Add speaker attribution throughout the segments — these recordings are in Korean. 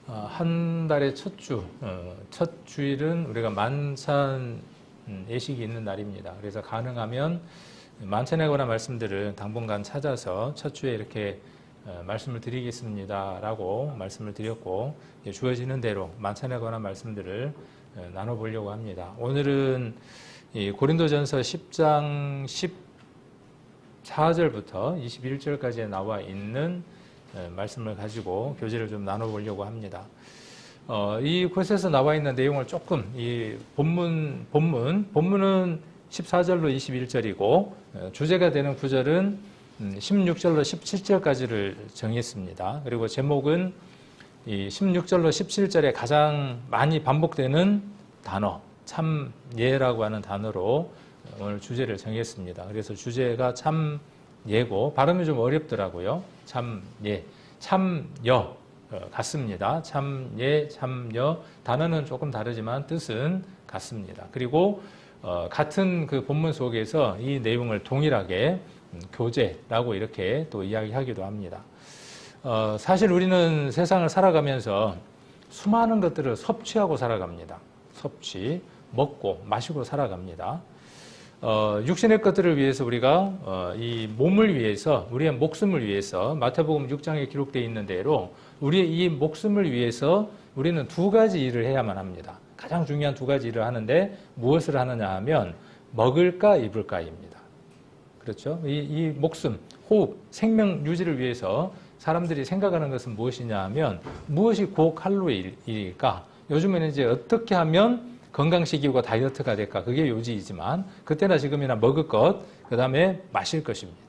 Speaker 1: 한 달의 첫 주, 첫 주일은 우리가 만찬 예식이 있는 날입니다. 그래서 가능하면 만찬에 관한 말씀들을 당분간 찾아서 첫 주에 이렇게 말씀을 드리겠습니다라고 말씀을 드렸고, 주어지는 대로 만찬에 관한 말씀들을 나눠보려고 합니다. 오늘은 고린도전서 10장 14절부터 21절까지 나와 있는 말씀을 가지고 교제를 좀 나눠보려고 합니다. 이 곳에서 나와 있는 내용을 조금, 이 본문은 14절로 21절이고, 주제가 되는 구절은 16절로 17절까지를 정했습니다. 그리고 제목은 이 16절로 17절에 가장 많이 반복되는 단어, 참예라고 하는 단어로 오늘 주제를 정했습니다. 그래서 주제가 참예고, 발음이 좀 어렵더라고요. 참예, 참여 같습니다. 참예, 참여, 단어는 조금 다르지만 뜻은 같습니다. 그리고 같은 그 본문 속에서 이 내용을 동일하게 교제라고 이렇게 또 이야기하기도 합니다. 사실 우리는 세상을 살아가면서 수많은 것들을 섭취하고 살아갑니다. 섭취, 먹고 마시고 살아갑니다. 육신의 것들을 위해서 우리가 이 몸을 위해서, 우리의 목숨을 위해서, 마태복음 6장에 기록되어 있는 대로 우리의 이 목숨을 위해서 우리는 두 가지 일을 해야만 합니다. 가장 중요한 두 가지 일을 하는데 무엇을 하느냐 하면 먹을까 입을까입니다. 그렇죠? 이 목숨, 호흡, 생명 유지를 위해서 사람들이 생각하는 것은 무엇이냐 하면 무엇이 고칼로리일까? 요즘에는 이제 어떻게 하면 건강식이고 다이어트가 될까? 그게 요지이지만 그때나 지금이나 먹을 것, 그 다음에 마실 것입니다.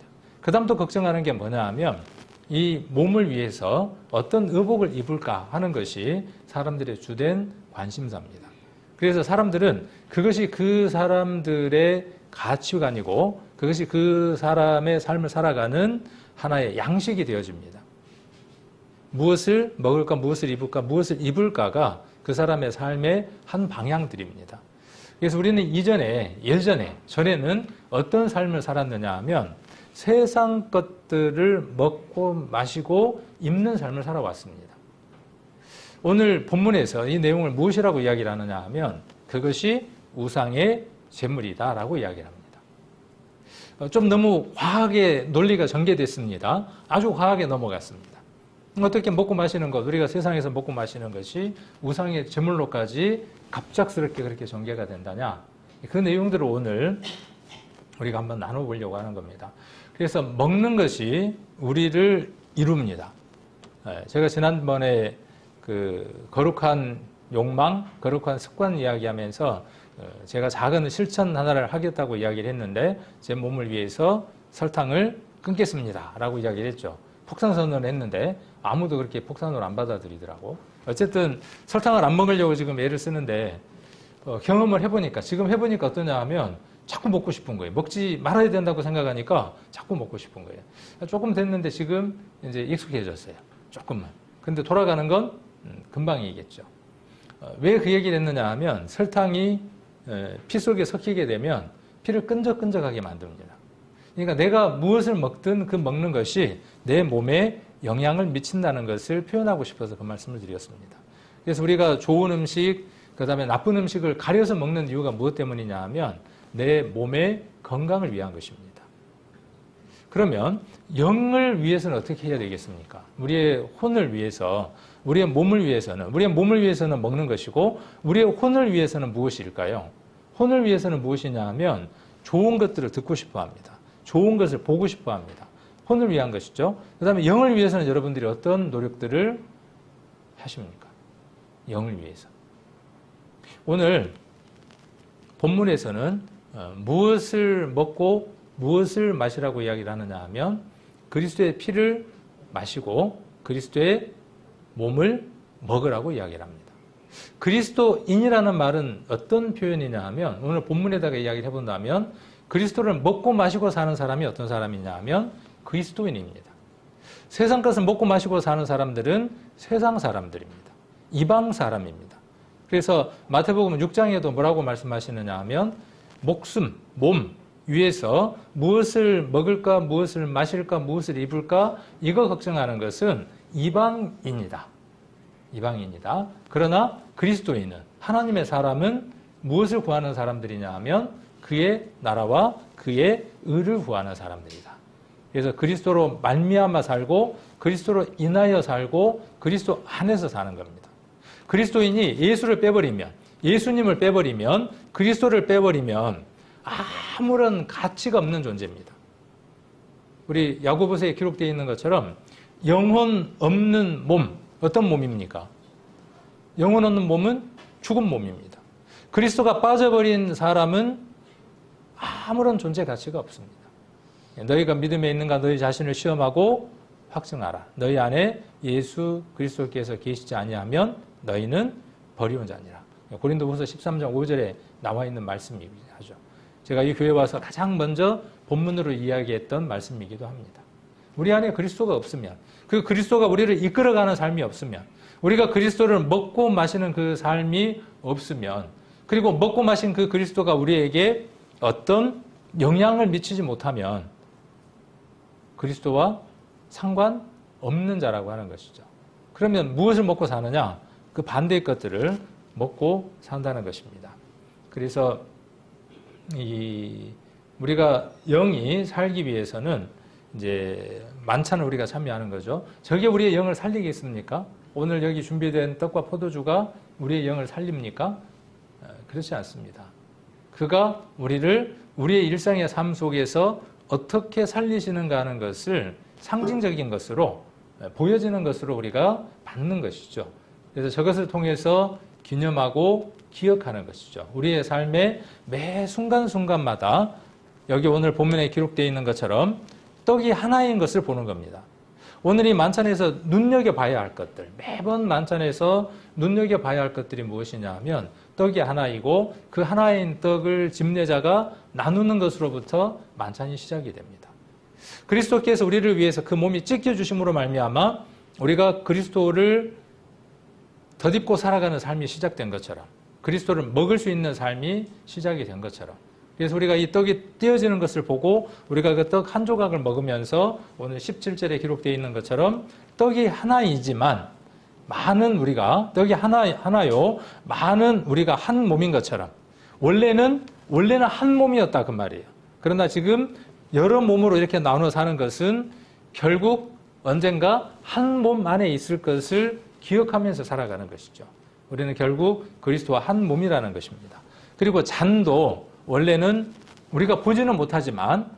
Speaker 1: 그 다음 또 걱정하는 게 뭐냐 하면 이 몸을 위해서 어떤 의복을 입을까 하는 것이 사람들의 주된 관심사입니다. 그래서 사람들은 그것이 그 사람들의 가치관이고 그것이 그 사람의 삶을 살아가는 하나의 양식이 되어집니다. 무엇을 먹을까, 무엇을 입을까, 무엇을 입을까가 그 사람의 삶의 한 방향들입니다. 그래서 우리는 전에는 어떤 삶을 살았느냐 하면 세상 것들을 먹고 마시고 입는 삶을 살아왔습니다. 오늘 본문에서 이 내용을 무엇이라고 이야기를 하느냐 하면 그것이 우상의 제물이다라고 이야기를 합니다. 좀 너무 과하게 논리가 전개됐습니다. 아주 과하게 넘어갔습니다. 어떻게 먹고 마시는 것, 우리가 세상에서 먹고 마시는 것이 우상의 제물로까지 갑작스럽게 그렇게 전개가 된다냐? 그 내용들을 오늘 우리가 한번 나눠보려고 하는 겁니다. 그래서 먹는 것이 우리를 이룹니다. 제가 지난번에 그 거룩한 욕망, 거룩한 습관 이야기하면서 제가 작은 실천 하나를 하겠다고 이야기를 했는데 제 몸을 위해서 설탕을 끊겠습니다 라고 이야기를 했죠. 폭탄 선언을 했는데 아무도 그렇게 폭탄으로 안 받아들이더라고. 어쨌든 설탕을 안 먹으려고 지금 애를 쓰는데 경험을 해보니까, 지금 해보니까 어떠냐 하면 자꾸 먹고 싶은 거예요. 먹지 말아야 된다고 생각하니까 자꾸 먹고 싶은 거예요. 조금 됐는데 지금 이제 익숙해졌어요. 조금만. 근데 돌아가는 건 금방이겠죠. 왜 그 얘기를 했느냐 하면 설탕이 피 속에 섞이게 되면 피를 끈적끈적하게 만듭니다. 그러니까 내가 무엇을 먹든 그 먹는 것이 내 몸에 영향을 미친다는 것을 표현하고 싶어서 그 말씀을 드렸습니다. 그래서 우리가 좋은 음식, 그 다음에 나쁜 음식을 가려서 먹는 이유가 무엇 때문이냐 하면 내 몸의 건강을 위한 것입니다. 그러면 영을 위해서는 어떻게 해야 되겠습니까? 우리의 혼을 위해서, 우리의 몸을 위해서는 먹는 것이고 우리의 혼을 위해서는 무엇일까요? 혼을 위해서는 무엇이냐 하면 좋은 것들을 듣고 싶어 합니다. 좋은 것을 보고 싶어 합니다. 혼을 위한 것이죠. 그 다음에 영을 위해서는 여러분들이 어떤 노력들을 하십니까? 영을 위해서. 오늘 본문에서는 무엇을 먹고 무엇을 마시라고 이야기를 하느냐 하면 그리스도의 피를 마시고 그리스도의 몸을 먹으라고 이야기를 합니다. 그리스도인이라는 말은 어떤 표현이냐 하면 오늘 본문에다가 이야기를 해본다면 그리스도를 먹고 마시고 사는 사람이 어떤 사람이냐 하면 그리스도인입니다. 세상 것을 먹고 마시고 사는 사람들은 세상 사람들입니다. 이방 사람입니다. 그래서 마태복음 6장에도 뭐라고 말씀하시느냐 하면 목숨, 몸 위해서 무엇을 먹을까, 무엇을 마실까, 무엇을 입을까 이거 걱정하는 것은 이방인이다. 이방인이다. 그러나 그리스도인은, 하나님의 사람은 무엇을 구하는 사람들이냐 하면 그의 나라와 그의 의를 구하는 사람들이다. 그래서 그리스도로 말미암아 살고 그리스도로 인하여 살고 그리스도 안에서 사는 겁니다. 그리스도인이 예수를 빼버리면, 예수님을 빼버리면, 그리스도를 빼버리면 아무런 가치가 없는 존재입니다. 우리 야고보서에 기록되어 있는 것처럼 영혼 없는 몸, 어떤 몸입니까? 영혼 없는 몸은 죽은 몸입니다. 그리스도가 빠져버린 사람은 아무런 존재 가치가 없습니다. 너희가 믿음에 있는가 너희 자신을 시험하고 확증하라. 너희 안에 예수 그리스도께서 계시지 아니하면 너희는 버리온 자니라. 고린도후서 13장 5절에 나와 있는 말씀이기도 하죠. 제가 이 교회 와서 가장 먼저 본문으로 이야기했던 말씀이기도 합니다. 우리 안에 그리스도가 없으면, 그 그리스도가 우리를 이끌어가는 삶이 없으면, 우리가 그리스도를 먹고 마시는 그 삶이 없으면, 그리고 먹고 마신 그 그리스도가 우리에게 어떤 영향을 미치지 못하면 그리스도와 상관없는 자라고 하는 것이죠. 그러면 무엇을 먹고 사느냐? 그 반대의 것들을 먹고 산다는 것입니다. 그래서 우리가 영이 살기 위해서는 이제 만찬을 우리가 참여하는 거죠. 저게 우리의 영을 살리겠습니까? 오늘 여기 준비된 떡과 포도주가 우리의 영을 살립니까? 그렇지 않습니다. 그가 우리를 우리의 일상의 삶 속에서 어떻게 살리시는가 하는 것을 상징적인 것으로, 보여지는 것으로 우리가 받는 것이죠. 그래서 저것을 통해서 기념하고 기억하는 것이죠. 우리의 삶의 매 순간순간마다 여기 오늘 본문에 기록되어 있는 것처럼 떡이 하나인 것을 보는 겁니다. 오늘 이 만찬에서 눈여겨봐야 할 것들, 매번 만찬에서 눈여겨봐야 할 것들이 무엇이냐 하면 떡이 하나이고 그 하나인 떡을 집례자가 나누는 것으로부터 만찬이 시작이 됩니다. 그리스도께서 우리를 위해서 그 몸이 찢겨주심으로 말미암아 우리가 그리스도를 덧입고 살아가는 삶이 시작된 것처럼, 그리스도를 먹을 수 있는 삶이 시작이 된 것처럼, 그래서 우리가 이 떡이 띄어지는 것을 보고 우리가 그 떡 한 조각을 먹으면서 오늘 17절에 기록되어 있는 것처럼 떡이 하나이지만 많은 우리가, 떡이 하나요, 많은 우리가 한 몸인 것처럼, 원래는 한 몸이었다 그 말이에요. 그러나 지금 여러 몸으로 이렇게 나눠 사는 것은 결국 언젠가 한 몸 안에 있을 것을 기억하면서 살아가는 것이죠. 우리는 결국 그리스도와 한 몸이라는 것입니다. 그리고 잔도 원래는 우리가 보지는 못하지만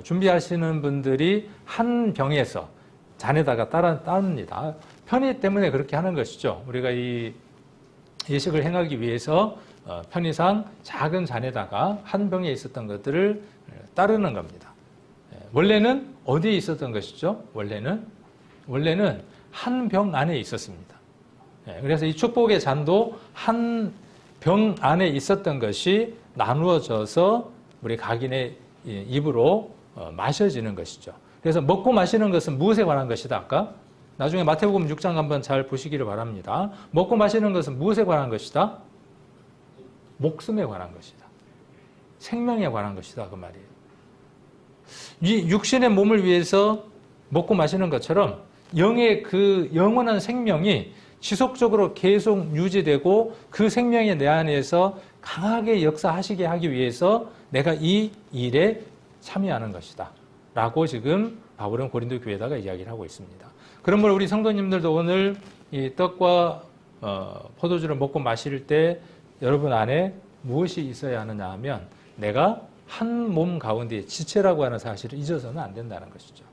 Speaker 1: 준비하시는 분들이 한 병에서 잔에다가 따릅니다. 편의 때문에 그렇게 하는 것이죠. 우리가 이 예식을 행하기 위해서 편의상 작은 잔에다가 한 병에 있었던 것들을 따르는 겁니다. 원래는 어디에 있었던 것이죠? 원래는 한 병 안에 있었습니다. 그래서 이 축복의 잔도 한 병 안에 있었던 것이 나누어져서 우리 각인의 입으로 마셔지는 것이죠. 그래서 먹고 마시는 것은 무엇에 관한 것이다? 아까 나중에 마태복음 6장 한번 잘 보시기를 바랍니다. 먹고 마시는 것은 무엇에 관한 것이다? 목숨에 관한 것이다. 생명에 관한 것이다 그 말이에요. 이 육신의 몸을 위해서 먹고 마시는 것처럼 영의 그 영원한 생명이 지속적으로 계속 유지되고 그 생명이 내 안에서 강하게 역사하시게 하기 위해서 내가 이 일에 참여하는 것이다 라고 지금 바울은 고린도 교회에다가 이야기를 하고 있습니다. 그러므로 우리 성도님들도 오늘 이 떡과 포도주를 먹고 마실 때 여러분 안에 무엇이 있어야 하느냐 하면 내가 한 몸 가운데 지체라고 하는 사실을 잊어서는 안 된다는 것이죠.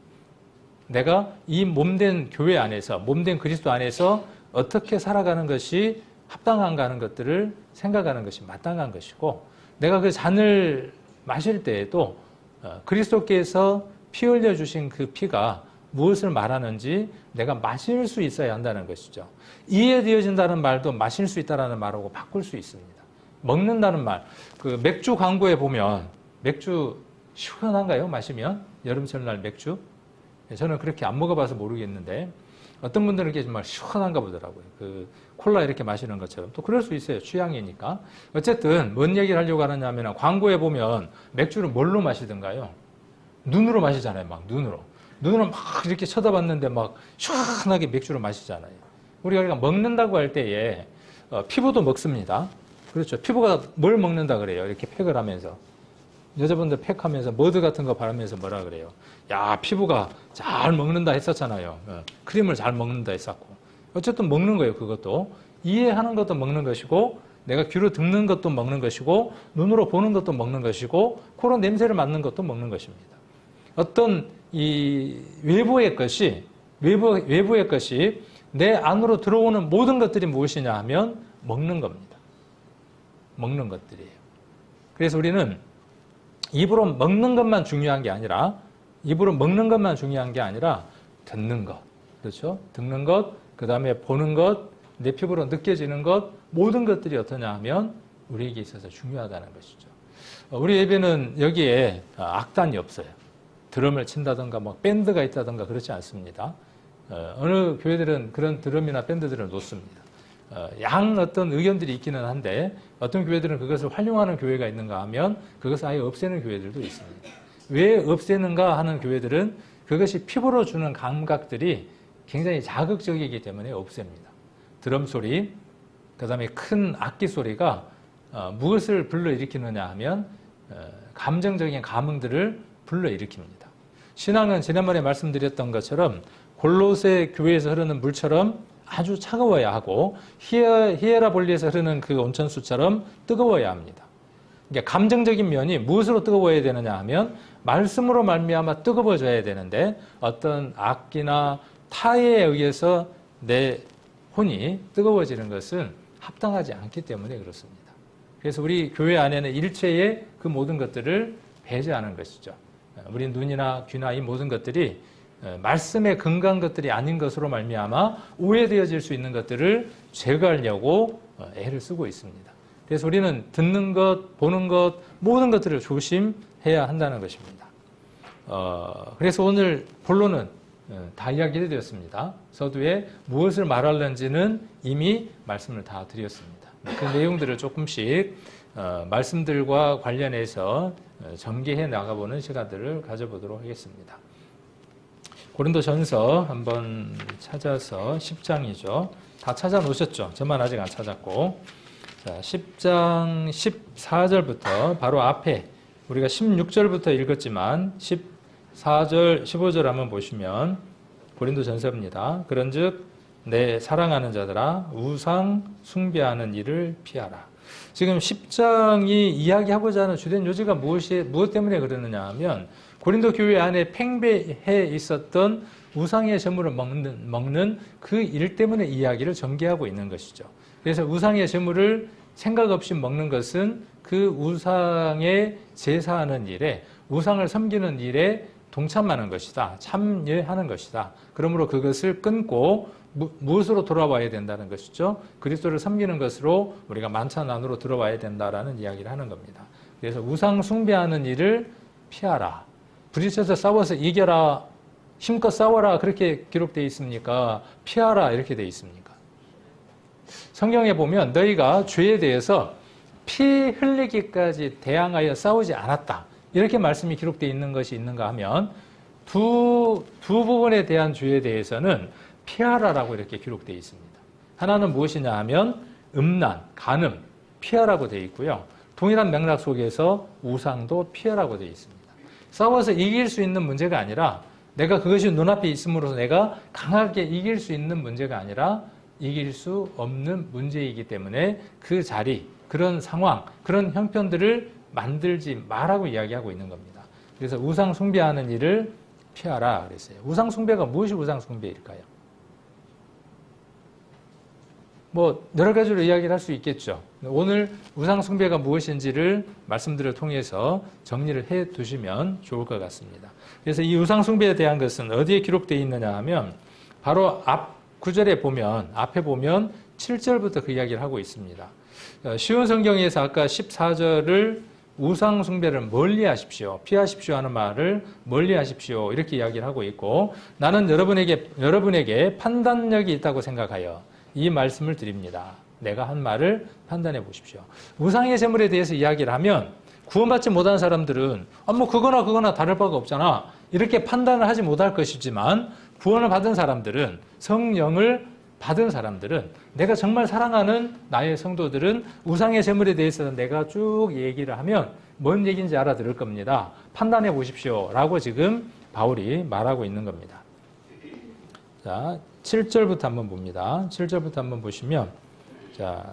Speaker 1: 내가 이 몸된 교회 안에서, 몸된 그리스도 안에서 어떻게 살아가는 것이 합당한가 하는 것들을 생각하는 것이 마땅한 것이고, 내가 그 잔을 마실 때에도 그리스도께서 피 흘려 주신 그 피가 무엇을 말하는지 내가 마실 수 있어야 한다는 것이죠. 이해되어진다는 말도 마실 수 있다는 말하고 바꿀 수 있습니다. 먹는다는 말, 그 맥주 광고에 보면 맥주 시원한가요? 마시면? 여름철 날 맥주? 저는 그렇게 안 먹어봐서 모르겠는데 어떤 분들은 이렇게 정말 시원한가 보더라고요. 그 콜라 이렇게 마시는 것처럼. 또 그럴 수 있어요. 취향이니까. 어쨌든 뭔 얘기를 하려고 하느냐 하면 광고에 보면 맥주를 뭘로 마시던가요? 눈으로 마시잖아요. 막 눈으로 막 이렇게 쳐다봤는데 막 시원하게 맥주를 마시잖아요. 우리가 먹는다고 할 때에 피부도 먹습니다. 그렇죠. 피부가 뭘 먹는다 그래요? 이렇게 팩을 하면서. 여자분들 팩하면서 머드 같은 거 바르면서 뭐라 그래요? 야, 피부가 잘 먹는다 했었잖아요. 크림을 잘 먹는다 했었고. 어쨌든 먹는 거예요, 그것도. 이해하는 것도 먹는 것이고, 내가 귀로 듣는 것도 먹는 것이고, 눈으로 보는 것도 먹는 것이고, 코로 냄새를 맡는 것도 먹는 것입니다. 어떤 이 외부의 것이 내 안으로 들어오는 모든 것들이 무엇이냐 하면 먹는 겁니다. 먹는 것들이에요. 그래서 우리는 입으로 먹는 것만 중요한 게 아니라 듣는 것. 그렇죠? 듣는 것, 그 다음에 보는 것, 내 피부로 느껴지는 것, 모든 것들이 어떠냐 하면 우리에게 있어서 중요하다는 것이죠. 우리 예배는 여기에 악단이 없어요. 드럼을 친다든가 뭐 밴드가 있다든가 그렇지 않습니다. 어느 교회들은 그런 드럼이나 밴드들을 놓습니다. 양 어떤 의견들이 있기는 한데 어떤 교회들은 그것을 활용하는 교회가 있는가 하면 그것을 아예 없애는 교회들도 있습니다. 왜 없애는가 하는 교회들은 그것이 피부로 주는 감각들이 굉장히 자극적이기 때문에 없앱니다. 드럼 소리, 그 다음에 큰 악기 소리가 무엇을 불러일으키느냐 하면 감정적인 감흥들을 불러일으킵니다. 신앙은 지난번에 말씀드렸던 것처럼 골로새 교회에서 흐르는 물처럼 아주 차가워야 하고 히에라볼리에서 흐르는 그 온천수처럼 뜨거워야 합니다. 그러니까 감정적인 면이 무엇으로 뜨거워야 되느냐 하면 말씀으로 말미암아 뜨거워져야 되는데 어떤 악기나 타에 의해서 내 혼이 뜨거워지는 것은 합당하지 않기 때문에 그렇습니다. 그래서 우리 교회 안에는 일체의 그 모든 것들을 배제하는 것이죠. 우리 눈이나 귀나 이 모든 것들이 말씀에 근거한 것들이 아닌 것으로 말미암아 오해되어질 수 있는 것들을 제거하려고 애를 쓰고 있습니다. 그래서 우리는 듣는 것, 보는 것, 모든 것들을 조심해야 한다는 것입니다. 그래서 오늘 본론은 다 이야기를 드렸습니다. 서두에 무엇을 말하는지는 이미 말씀을 다 드렸습니다. 그 내용들을 조금씩 말씀들과 관련해서 전개해 나가보는 시간들을 가져보도록 하겠습니다. 고린도전서 한번 찾아서 10장이죠. 다 찾아놓으셨죠? 저만 아직 안 찾았고. 자, 10장 14절부터 바로 앞에 우리가 16절부터 읽었지만 14절, 15절 한번 보시면 고린도전서입니다. 그런즉 내 사랑하는 자들아 우상 숭배하는 일을 피하라. 지금 10장이 이야기하고자 하는 주된 요지가 무엇 때문에 그러느냐 하면 고린도 교회 안에 팽배해 있었던 우상의 제물을 먹는 그 일 때문에 이야기를 전개하고 있는 것이죠. 그래서 우상의 제물을 생각 없이 먹는 것은 그 우상에 제사하는 일에, 우상을 섬기는 일에 동참하는 것이다. 참여하는 것이다. 그러므로 그것을 끊고 무엇으로 돌아와야 된다는 것이죠. 그리스도를 섬기는 것으로 우리가 만찬 안으로 들어와야 된다라는 이야기를 하는 겁니다. 그래서 우상 숭배하는 일을 피하라. 부딪혀서 싸워서 이겨라, 힘껏 싸워라 그렇게 기록되어 있습니까? 피하라 이렇게 되어 있습니까? 성경에 보면 너희가 죄에 대해서 피 흘리기까지 대항하여 싸우지 않았다 이렇게 말씀이 기록되어 있는 것이 있는가 하면 두 부분에 대한 죄에 대해서는 피하라라고 이렇게 기록되어 있습니다. 하나는 무엇이냐 하면 음란, 간음, 피하라고 되어 있고요. 동일한 맥락 속에서 우상도 피하라고 되어 있습니다. 싸워서 이길 수 있는 문제가 아니라 내가 그것이 눈앞에 있음으로써 내가 강하게 이길 수 있는 문제가 아니라 이길 수 없는 문제이기 때문에 그 자리, 그런 상황, 그런 형편들을 만들지 마라고 이야기하고 있는 겁니다. 그래서 우상 숭배하는 일을 피하라 그랬어요. 우상 숭배가 무엇이 우상 숭배일까요? 뭐 여러 가지로 이야기를 할 수 있겠죠. 오늘 우상 숭배가 무엇인지를 말씀들을 통해서 정리를 해 두시면 좋을 것 같습니다. 그래서 이 우상 숭배에 대한 것은 어디에 기록되어 있느냐 하면 바로 앞 구절에 보면 앞에 보면 7절부터 그 이야기를 하고 있습니다. 쉬운 성경에서 아까 14절을 우상 숭배를 멀리 하십시오. 피하십시오 하는 말을 멀리 하십시오. 이렇게 이야기를 하고 있고 나는 여러분에게 판단력이 있다고 생각하여 이 말씀을 드립니다. 내가 한 말을 판단해 보십시오. 우상의 제물에 대해서 이야기를 하면 구원받지 못한 사람들은 뭐 그거나 다를 바가 없잖아. 이렇게 판단을 하지 못할 것이지만 구원을 받은 사람들은 성령을 받은 사람들은, 내가 정말 사랑하는 나의 성도들은 우상의 제물에 대해서 내가 쭉 얘기를 하면 뭔 얘기인지 알아들을 겁니다. 판단해 보십시오. 라고 지금 바울이 말하고 있는 겁니다. 자, 7절부터 한번 봅니다. 7절부터 한번 보시면, 자,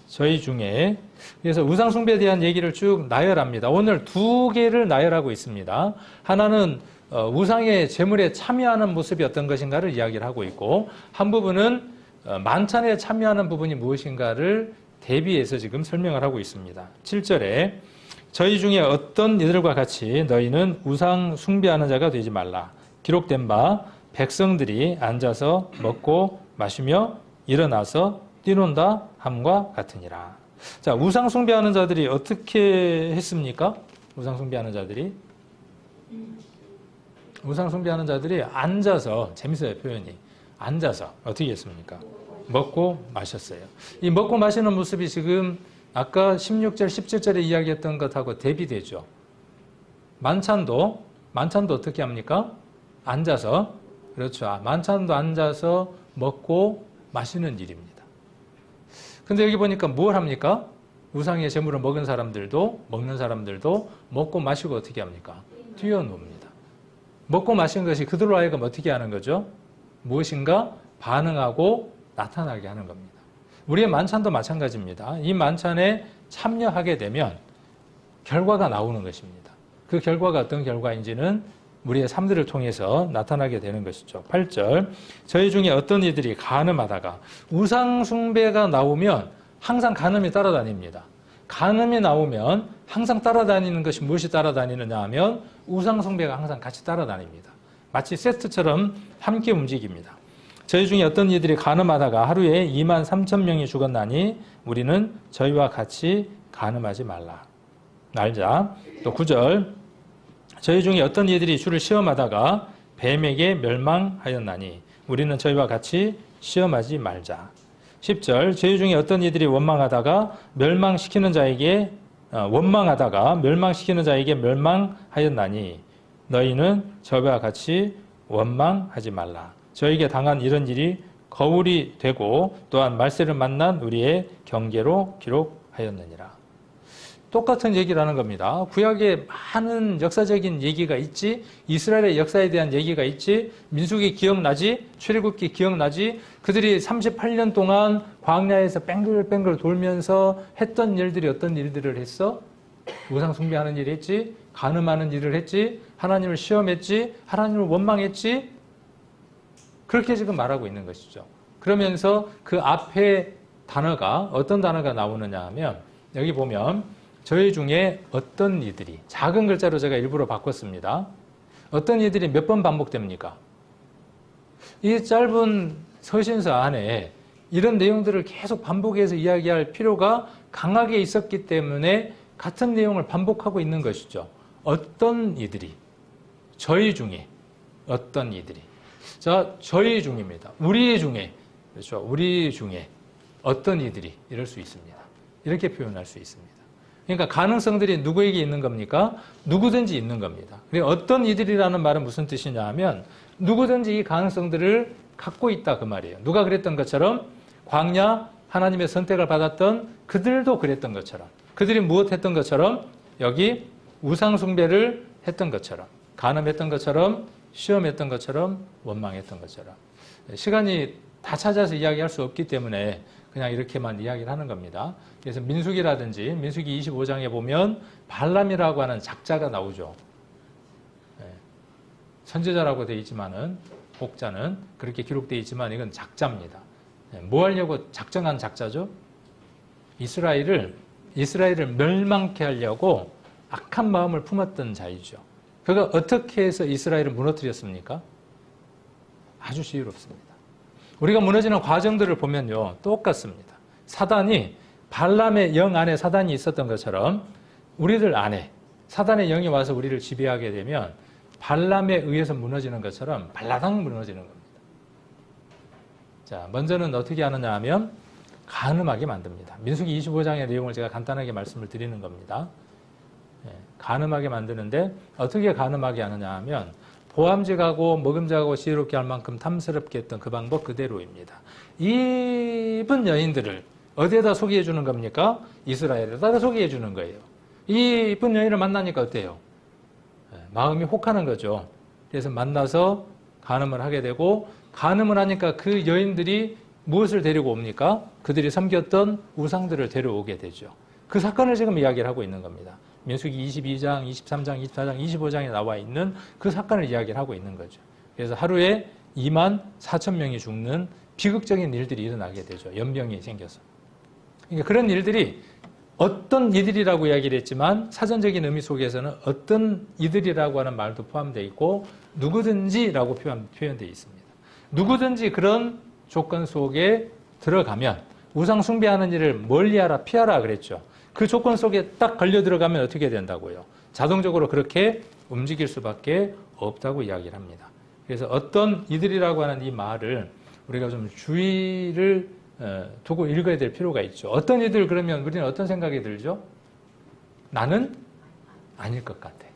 Speaker 1: 저희 중에, 그래서 우상숭배에 대한 얘기를 쭉 나열합니다. 오늘 두 개를 나열하고 있습니다. 하나는 우상의 제물에 참여하는 모습이 어떤 것인가를 이야기를 하고 있고, 한 부분은 만찬에 참여하는 부분이 무엇인가를 대비해서 지금 설명을 하고 있습니다. 7절에 저희 중에 어떤 이들과 같이 너희는 우상 숭배하는 자가 되지 말라. 기록된 바 백성들이 앉아서 먹고 마시며 일어나서 뛰논다 함과 같으니라. 자, 우상 숭배하는 자들이 어떻게 했습니까? 우상 숭배하는 자들이 앉아서, 재밌어요 표현이. 앉아서 어떻게 했습니까? 먹고 마셨어요. 이 먹고 마시는 모습이 지금 아까 16절, 17절에 이야기했던 것하고 대비되죠. 만찬도 어떻게 합니까? 앉아서, 그렇죠. 만찬도 앉아서 먹고 마시는 일입니다. 근데 여기 보니까 뭘 합니까? 우상의 제물을 먹는 사람들도 먹고 마시고 어떻게 합니까? 뛰어놉니다. 먹고 마신 것이 그들로 하여금 어떻게 하는 거죠? 무엇인가 반응하고 나타나게 하는 겁니다. 우리의 만찬도 마찬가지입니다. 이 만찬에 참여하게 되면 결과가 나오는 것입니다. 그 결과가 어떤 결과인지는 우리의 삶들을 통해서 나타나게 되는 것이죠. 8절, 저희 중에 어떤 이들이 간음하다가, 우상 숭배가 나오면 항상 간음이 따라다닙니다. 간음이 나오면 항상 따라다니는 것이 무엇이 따라다니느냐 하면 우상 숭배가 항상 같이 따라다닙니다. 마치 세트처럼 함께 움직입니다. 저희 중에 어떤 이들이 간음하다가 하루에 23,000명이 죽었나니 우리는 저희와 같이 간음하지 말자. 또 9절, 저희 중에 어떤 이들이 주를 시험하다가 뱀에게 멸망하였나니 우리는 저희와 같이 시험하지 말자. 10절, 저희 중에 어떤 이들이 원망하다가 멸망시키는 자에게 멸망하였나니 너희는 저희와 같이 원망하지 말라. 저에게 당한 이런 일이 거울이 되고 또한 말세를 만난 우리의 경계로 기록하였느니라. 똑같은 얘기를 하는 겁니다. 구약에 많은 역사적인 얘기가 있지, 이스라엘의 역사에 대한 얘기가 있지, 민수기 기억나지, 출애굽기 기억나지, 그들이 38년 동안 광야에서 뺑글뺑글 돌면서 했던 일들이 어떤 일들을 했어? 우상 숭배하는 일을 했지, 간음하는 일을 했지, 하나님을 시험했지, 하나님을 원망했지, 그렇게 지금 말하고 있는 것이죠. 그러면서 그 앞에 단어가, 어떤 단어가 나오느냐 하면, 여기 보면 저희 중에 어떤 이들이, 작은 글자로 제가 일부러 바꿨습니다. 어떤 이들이 몇 번 반복됩니까? 이 짧은 서신서 안에 이런 내용들을 계속 반복해서 이야기할 필요가 강하게 있었기 때문에 같은 내용을 반복하고 있는 것이죠. 어떤 이들이, 저희 중에 어떤 이들이. 자, 저희 중입니다. 우리 중에, 그렇죠. 우리 중에 어떤 이들이, 이럴 수 있습니다. 이렇게 표현할 수 있습니다. 그러니까 가능성들이 누구에게 있는 겁니까? 누구든지 있는 겁니다. 그리고 어떤 이들이라는 말은 무슨 뜻이냐 하면 누구든지 이 가능성들을 갖고 있다 그 말이에요. 누가 그랬던 것처럼 광야 하나님의 선택을 받았던 그들도 그랬던 것처럼, 그들이 무엇했던 것처럼, 여기 우상 숭배를 했던 것처럼, 간음했던 것처럼, 시험했던 것처럼, 원망했던 것처럼. 시간이 다 찾아서 이야기할 수 없기 때문에 그냥 이렇게만 이야기를 하는 겁니다. 그래서 민수기라든지 민수기 25장에 보면 발람이라고 하는 작자가 나오죠. 선지자라고 되어 있지만은, 복자는 그렇게 기록되어 있지만 이건 작자입니다. 뭐 하려고 작정한 작자죠? 이스라엘을 멸망케 하려고 악한 마음을 품었던 자이죠. 그가 어떻게 해서 이스라엘을 무너뜨렸습니까? 아주 지혜롭습니다. 우리가 무너지는 과정들을 보면요, 똑같습니다. 사단이, 발람의 영 안에 사단이 있었던 것처럼 우리들 안에 사단의 영이 와서 우리를 지배하게 되면 발람에 의해서 무너지는 것처럼 발라당 무너지는 겁니다. 자, 먼저는 어떻게 하느냐 하면 간음하게 만듭니다. 민수기 25장의 내용을 제가 간단하게 말씀을 드리는 겁니다. 간음하게 만드는데 어떻게 간음하게 하느냐 하면 보암직하고 먹음직하고 지혜롭게 할 만큼 탐스럽게 했던 그 방법 그대로입니다. 이쁜 여인들을 어디에다 소개해 주는 겁니까? 이스라엘에다 소개해 주는 거예요. 이 이쁜 여인을 만나니까 어때요? 마음이 혹하는 거죠. 그래서 만나서 간음을 하게 되고, 간음을 하니까 그 여인들이 무엇을 데리고 옵니까? 그들이 섬겼던 우상들을 데려오게 되죠. 그 사건을 지금 이야기를 하고 있는 겁니다. 민수기 22장, 23장, 24장, 25장에 나와 있는 그 사건을 이야기를 하고 있는 거죠. 그래서 하루에 2만 4천 명이 죽는 비극적인 일들이 일어나게 되죠. 연병이 생겨서. 그러니까 그런 일들이 어떤 이들이라고 이야기를 했지만 사전적인 의미 속에서는 어떤 이들이라고 하는 말도 포함되어 있고 누구든지라고 표현되어 있습니다. 누구든지 그런 조건 속에 들어가면 우상 숭배하는 일을 멀리하라, 피하라 그랬죠. 그 조건 속에 딱 걸려 들어가면 어떻게 된다고요? 자동적으로 그렇게 움직일 수밖에 없다고 이야기를 합니다. 그래서 어떤 이들이라고 하는 이 말을 우리가 좀 주의를 두고 읽어야 될 필요가 있죠. 어떤 이들 그러면 우리는 어떤 생각이 들죠? 나는 아닐 것 같아.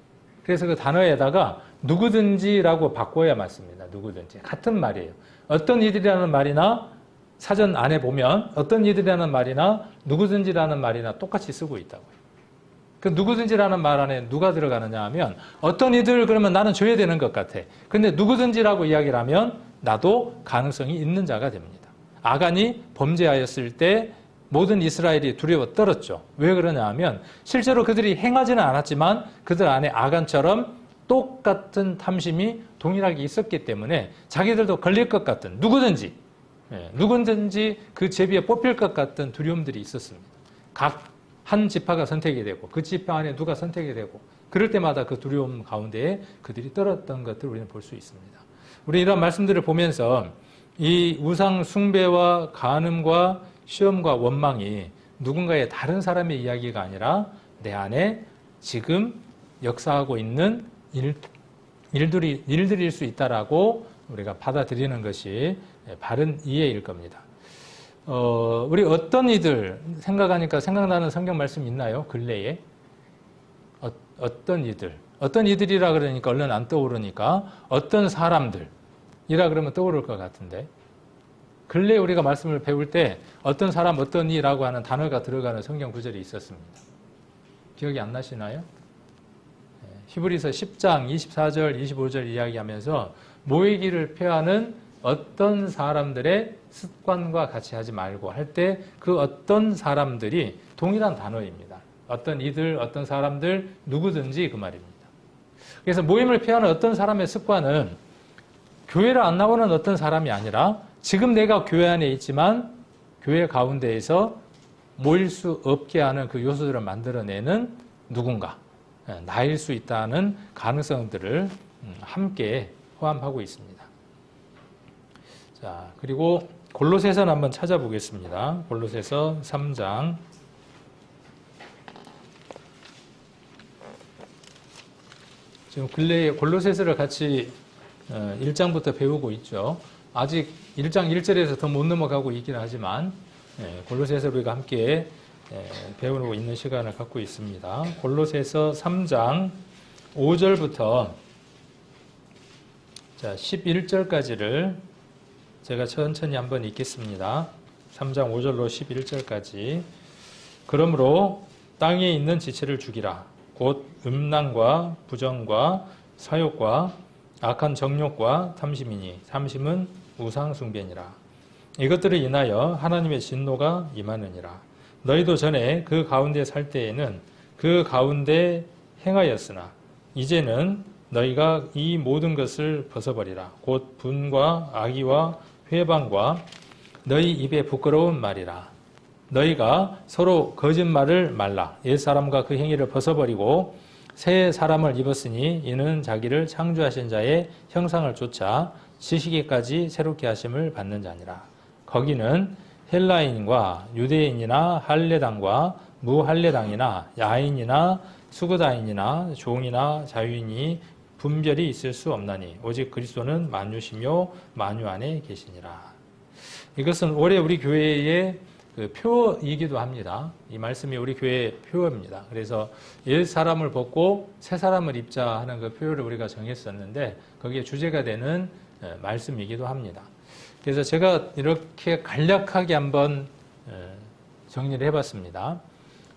Speaker 1: 그래서 그 단어에다가 누구든지라고 바꿔야 맞습니다. 누구든지. 같은 말이에요. 어떤 이들이라는 말이나 사전 안에 보면 어떤 이들이라는 말이나 누구든지라는 말이나 똑같이 쓰고 있다고요. 그 누구든지라는 말 안에 누가 들어가느냐 하면 어떤 이들 그러면 나는 줘야 되는 것 같아. 근데 누구든지라고 이야기를 하면 나도 가능성이 있는 자가 됩니다. 아간이 범죄하였을 때 모든 이스라엘이 두려워 떨었죠. 왜 그러냐 하면 실제로 그들이 행하지는 않았지만 그들 안에 아간처럼 똑같은 탐심이 동일하게 있었기 때문에 자기들도 걸릴 것 같은 누구든지 그 제비에 뽑힐 것 같은 두려움들이 있었습니다. 각 한 지파가 선택이 되고 그 지파 안에 누가 선택이 되고 그럴 때마다 그 두려움 가운데에 그들이 떨었던 것들을 우리는 볼 수 있습니다. 우리 이런 말씀들을 보면서 이 우상 숭배와 간음과 시험과 원망이 누군가의 다른 사람의 이야기가 아니라 내 안에 지금 역사하고 있는 일들일 수 있다라고 우리가 받아들이는 것이 바른 이해일 겁니다. 우리 어떤 이들 생각하니까 생각나는 성경 말씀 있나요? 근래에? 어떤 이들이라 그러니까 얼른 안 떠오르니까 어떤 사람들이라 그러면 떠오를 것 같은데 근래에 우리가 말씀을 배울 때 어떤 사람 어떤 이라고 하는 단어가 들어가는 성경 구절이 있었습니다. 기억이 안 나시나요? 히브리서 10장 24절 25절 이야기하면서 모이기를 폐하는 어떤 사람들의 습관과 같이 하지 말고 할 때 그 어떤 사람들이 동일한 단어입니다. 어떤 이들, 어떤 사람들, 누구든지 그 말입니다. 그래서 모임을 피하는 어떤 사람의 습관은 교회를 안 나오는 어떤 사람이 아니라 지금 내가 교회 안에 있지만 교회 가운데에서 모일 수 없게 하는 그 요소들을 만들어내는 누군가, 나일 수 있다는 가능성들을 함께 포함하고 있습니다. 자, 그리고 골로새서는 한번 찾아보겠습니다. 골로새서 3장. 지금 근래에 골로새서를 같이 1장부터 배우고 있죠. 아직 1장 1절에서 더 못 넘어가고 있긴 하지만 골로새서 우리가 함께 배우고 있는 시간을 갖고 있습니다. 골로새서 3장 5절부터 11절까지를 제가 천천히 한번 읽겠습니다. 3장 5절로 11절까지. 그러므로 땅에 있는 지체를 죽이라. 곧 음란과 부정과 사욕과 악한 정욕과 탐심이니 탐심은 우상 숭배니라. 이것들을 인하여 하나님의 진노가 임하느니라. 너희도 전에 그 가운데 살 때에는 그 가운데 행하였으나 이제는 너희가 이 모든 것을 벗어버리라. 곧 분과 악의와 회방과 너희 입에 부끄러운 말이라. 너희가 서로 거짓말을 말라. 옛사람과 그 행위를 벗어버리고 새 사람을 입었으니 이는 자기를 창조하신 자의 형상을 좇아 지시기까지 새롭게 하심을 받는 자니라. 거기는 헬라인과 유대인이나 할례당과 무할례당이나 야인이나 수구다인이나 종이나 자유인이 분별이 있을 수 없나니 오직 그리스도는 만유시며 만유 안에 계시니라. 이것은 올해 우리 교회의 그 표이기도 합니다. 이 말씀이 우리 교회의 표입니다. 그래서 옛 사람을 벗고 새 사람을 입자 하는 그 표를 우리가 정했었는데 거기에 주제가 되는 말씀이기도 합니다. 그래서 제가 이렇게 간략하게 한번 정리를 해봤습니다.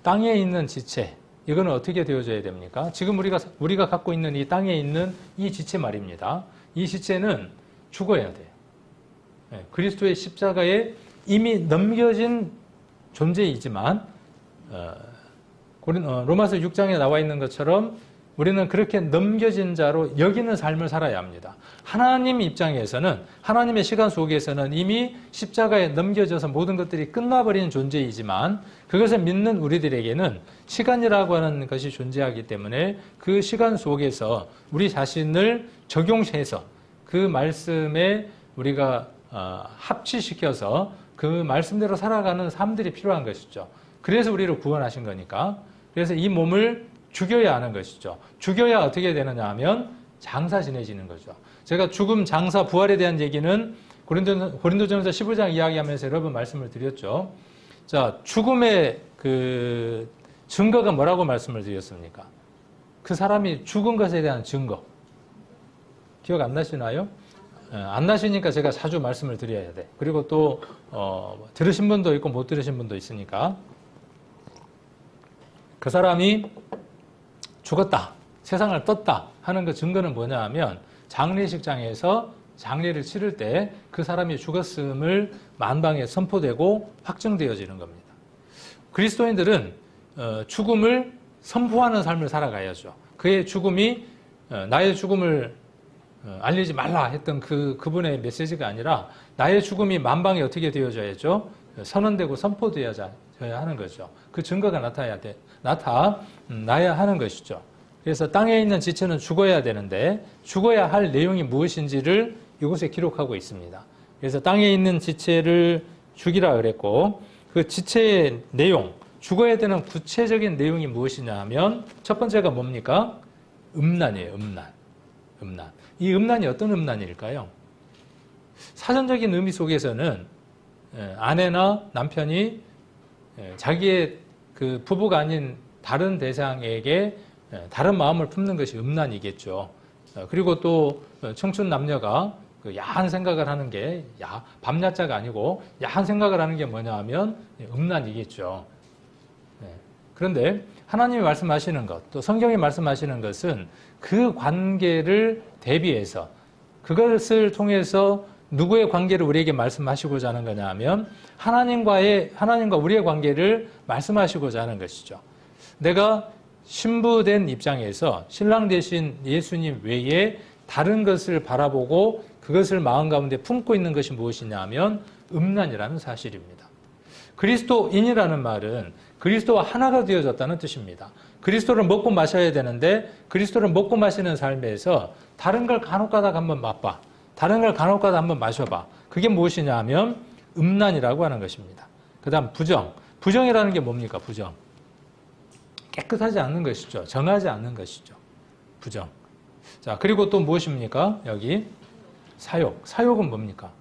Speaker 1: 땅에 있는 지체, 이거는 어떻게 되어져야 됩니까? 지금 우리가 갖고 있는 이 땅에 있는 이 지체 말입니다. 이 지체는 죽어야 돼요. 그리스도의 십자가에 이미 넘겨진 존재이지만 로마서 6장에 나와 있는 것처럼 우리는 그렇게 넘겨진 자로 여기는 삶을 살아야 합니다. 하나님 입장에서는, 하나님의 시간 속에서는 이미 십자가에 넘겨져서 모든 것들이 끝나버린 존재이지만 그것을 믿는 우리들에게는 시간이라고 하는 것이 존재하기 때문에 그 시간 속에서 우리 자신을 적용해서 그 말씀에 우리가 합치시켜서 그 말씀대로 살아가는 삶들이 필요한 것이죠. 그래서 우리를 구원하신 거니까. 그래서 이 몸을 죽여야 하는 것이죠. 죽여야 어떻게 되느냐 하면 장사 지내지는 거죠. 제가 죽음, 장사, 부활에 대한 얘기는 고린도전서 15장 이야기하면서 여러 번 말씀을 드렸죠. 자, 죽음의 그 증거가 뭐라고 말씀을 드렸습니까? 그 사람이 죽은 것에 대한 증거. 기억 안 나시나요? 안 나시니까 제가 자주 말씀을 드려야 돼. 그리고 또 들으신 분도 있고 못 들으신 분도 있으니까. 그 사람이 죽었다, 세상을 떴다 하는 그 증거는 뭐냐 하면 장례식장에서 장례를 치를 때 그 사람이 죽었음을 만방에 선포되고 확정되어지는 겁니다. 그리스도인들은 죽음을 선포하는 삶을 살아가야죠. 그의 죽음이 나의 죽음을 알리지 말라 했던 그분의 메시지가 아니라 나의 죽음이 만방에 어떻게 되어져야죠? 선언되고 선포되어져야 하는 거죠. 그 증거가 나타나야 하는 것이죠. 그래서 땅에 있는 지체는 죽어야 되는데 죽어야 할 내용이 무엇인지를 이곳에 기록하고 있습니다. 그래서 땅에 있는 지체를 죽이라 그랬고 그 지체의 내용, 죽어야 되는 구체적인 내용이 무엇이냐 하면 첫 번째가 뭡니까? 음란이에요. 음란. 이 음란이 어떤 음란일까요? 사전적인 의미 속에서는 아내나 남편이 자기의 그 부부가 아닌 다른 대상에게 다른 마음을 품는 것이 음란이겠죠. 그리고 또 청춘 남녀가 그 야한 생각을 하는 게 밤야자가 아니고 야한 생각을 하는 게 뭐냐 하면 음란이겠죠. 그런데 하나님이 말씀하시는 것, 또 성경이 말씀하시는 것은 그 관계를 대비해서 그것을 통해서 누구의 관계를 우리에게 말씀하시고자 하는 거냐 하면 하나님과 우리의 관계를 말씀하시고자 하는 것이죠. 내가 신부된 입장에서 신랑 되신 예수님 외에 다른 것을 바라보고 그것을 마음 가운데 품고 있는 것이 무엇이냐 하면 음란이라는 사실입니다. 그리스도인이라는 말은 그리스도와 하나가 되어졌다는 뜻입니다. 그리스도를 먹고 마셔야 되는데 그리스도를 먹고 마시는 삶에서 다른 걸 간혹가다 한번 맛봐. 다른 걸 간혹가다 한번 마셔봐. 그게 무엇이냐 하면 음란이라고 하는 것입니다. 그 다음 부정. 부정이라는 게 뭡니까? 부정. 깨끗하지 않는 것이죠. 정하지 않는 것이죠. 부정. 자, 그리고 또 무엇입니까? 여기 사욕. 사욕은 뭡니까?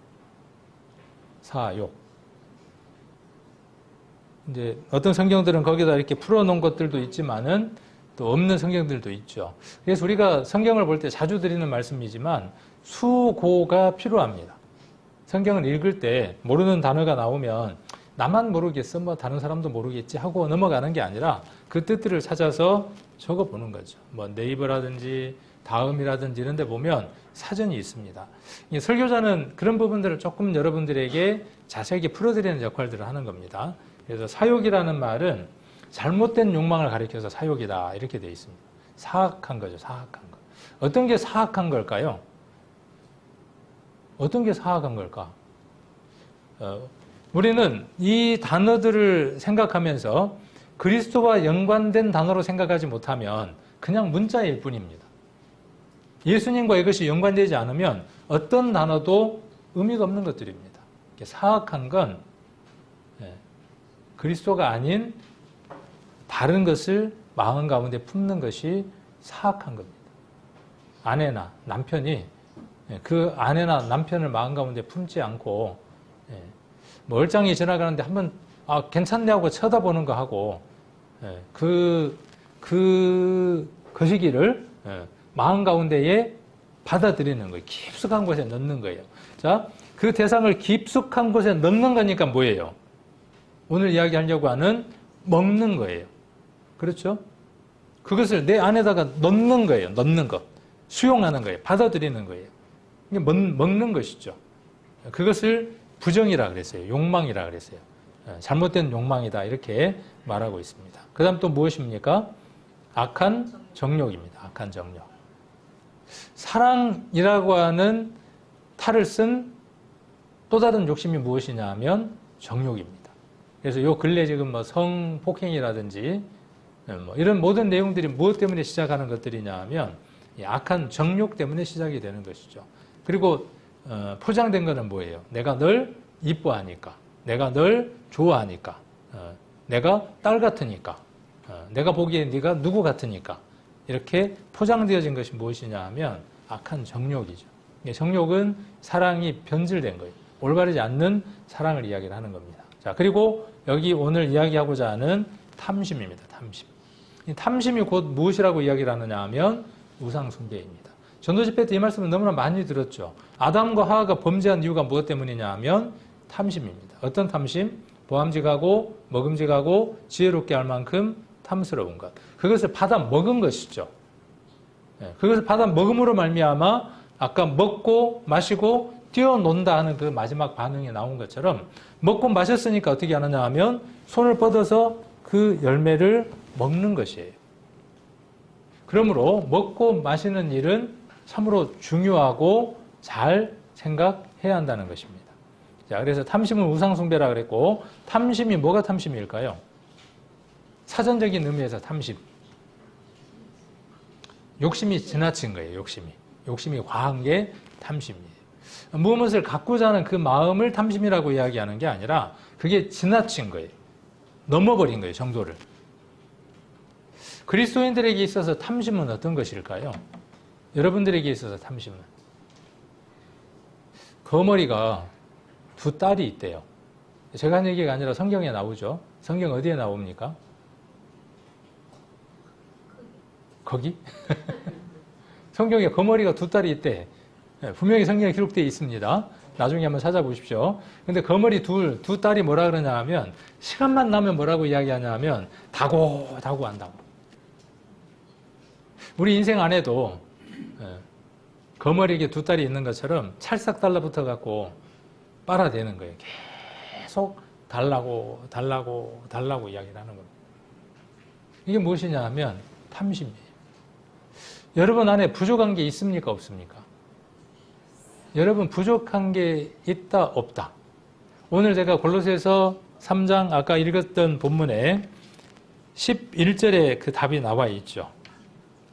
Speaker 1: 사욕. 이제 어떤 성경들은 거기다 이렇게 풀어놓은 것들도 있지만은 또 없는 성경들도 있죠. 그래서 우리가 성경을 볼 때 자주 드리는 말씀이지만 수고가 필요합니다. 성경을 읽을 때 모르는 단어가 나오면 나만 모르겠어, 뭐 다른 사람도 모르겠지 하고 넘어가는 게 아니라 그 뜻들을 찾아서 적어보는 거죠. 뭐 네이버라든지 다음이라든지 이런 데 보면 사전이 있습니다. 설교자는 그런 부분들을 조금 여러분들에게 자세하게 풀어드리는 역할들을 하는 겁니다. 그래서 사욕이라는 말은 잘못된 욕망을 가리켜서 사욕이다 이렇게 되어 있습니다. 사악한 거죠. 사악한 거. 어떤 게 사악한 걸까요? 어떤 게 사악한 걸까? 우리는 이 단어들을 생각하면서 그리스도와 연관된 단어로 생각하지 못하면 그냥 문자일 뿐입니다. 예수님과 이것이 연관되지 않으면 어떤 단어도 의미가 없는 것들입니다. 사악한 건 그리스도가 아닌 다른 것을 마음 가운데 품는 것이 사악한 겁니다. 아내나 남편이 그 아내나 남편을 마음 가운데 품지 않고 뭐 얼짱이 지나가는데 한번 괜찮네 하고 쳐다보는 거 하고, 그 시기를 마음 가운데에 받아들이는 거예요. 깊숙한 곳에 넣는 거예요. 자, 그 대상을 깊숙한 곳에 넣는 거니까 뭐예요? 오늘 이야기하려고 하는 먹는 거예요. 그렇죠? 그것을 내 안에다가 넣는 거예요. 넣는 것. 수용하는 거예요. 받아들이는 거예요. 이게 먹는 것이죠. 그것을 부정이라 그랬어요. 욕망이라 그랬어요. 잘못된 욕망이다. 이렇게 말하고 있습니다. 그 다음 또 무엇입니까? 악한 정욕입니다. 악한 정욕. 사랑이라고 하는 탈을 쓴 또 다른 욕심이 무엇이냐 하면 정욕입니다. 그래서 요 근래 지금 뭐 성폭행이라든지 뭐 이런 모든 내용들이 무엇 때문에 시작하는 것들이냐 하면 악한 정욕 때문에 시작이 되는 것이죠. 그리고 포장된 거는 뭐예요? 내가 널 이뻐하니까, 내가 널 좋아하니까, 내가 딸 같으니까, 내가 보기에 네가 누구 같으니까 이렇게 포장되어진 것이 무엇이냐 하면 악한 정욕이죠. 정욕은 사랑이 변질된 거예요. 올바르지 않는 사랑을 이야기를 하는 겁니다. 자, 그리고 여기 오늘 이야기하고자 하는 탐심입니다. 탐심. 이 탐심이 곧 무엇이라고 이야기를 하느냐 하면 우상숭배입니다. 전도집회 때 이 말씀을 너무나 많이 들었죠. 아담과 하와가 범죄한 이유가 무엇 때문이냐 하면 탐심입니다. 어떤 탐심? 보암직하고 먹음직하고 지혜롭게 할 만큼 탐스러운 것. 그것을 받아 먹은 것이죠. 그것을 받아 먹음으로 말미암아 아까 먹고 마시고 뛰어논다 하는 그 마지막 반응이 나온 것처럼 먹고 마셨으니까 어떻게 하느냐 하면 손을 뻗어서 그 열매를 먹는 것이에요. 그러므로 먹고 마시는 일은 참으로 중요하고 잘 생각해야 한다는 것입니다. 자, 그래서 탐심은 우상숭배라 그랬고, 탐심이 뭐가 탐심일까요? 사전적인 의미에서 탐심. 욕심이 지나친 거예요, 욕심이. 욕심이 과한 게 탐심이에요. 무엇을 갖고자 하는 그 마음을 탐심이라고 이야기하는 게 아니라 그게 지나친 거예요. 넘어버린 거예요, 정도를. 그리스도인들에게 있어서 탐심은 어떤 것일까요? 여러분들에게 있어서 탐심은 거머리가 두 딸이 있대요. 제가 한 얘기가 아니라 성경에 나오죠. 성경 어디에 나옵니까? 거기? 성경에 거머리가 두 딸이 있대. 분명히 성경에 기록되어 있습니다. 나중에 한번 찾아보십시오. 근데 거머리 두 딸이 뭐라 그러냐 하면 시간만 나면 뭐라고 이야기하냐 하면 다고 한다고. 우리 인생 안에도 거머리에게 두 딸이 있는 것처럼 찰싹 달라붙어 갖고 빨아대는 거예요. 계속 달라고 이야기를 하는 겁니다. 이게 무엇이냐 하면 탐심이에요. 여러분 안에 부족한 게 있습니까? 없습니까? 여러분 부족한 게 있다 없다. 오늘 제가 골로새서 3장 아까 읽었던 본문에 11절에 그 답이 나와 있죠.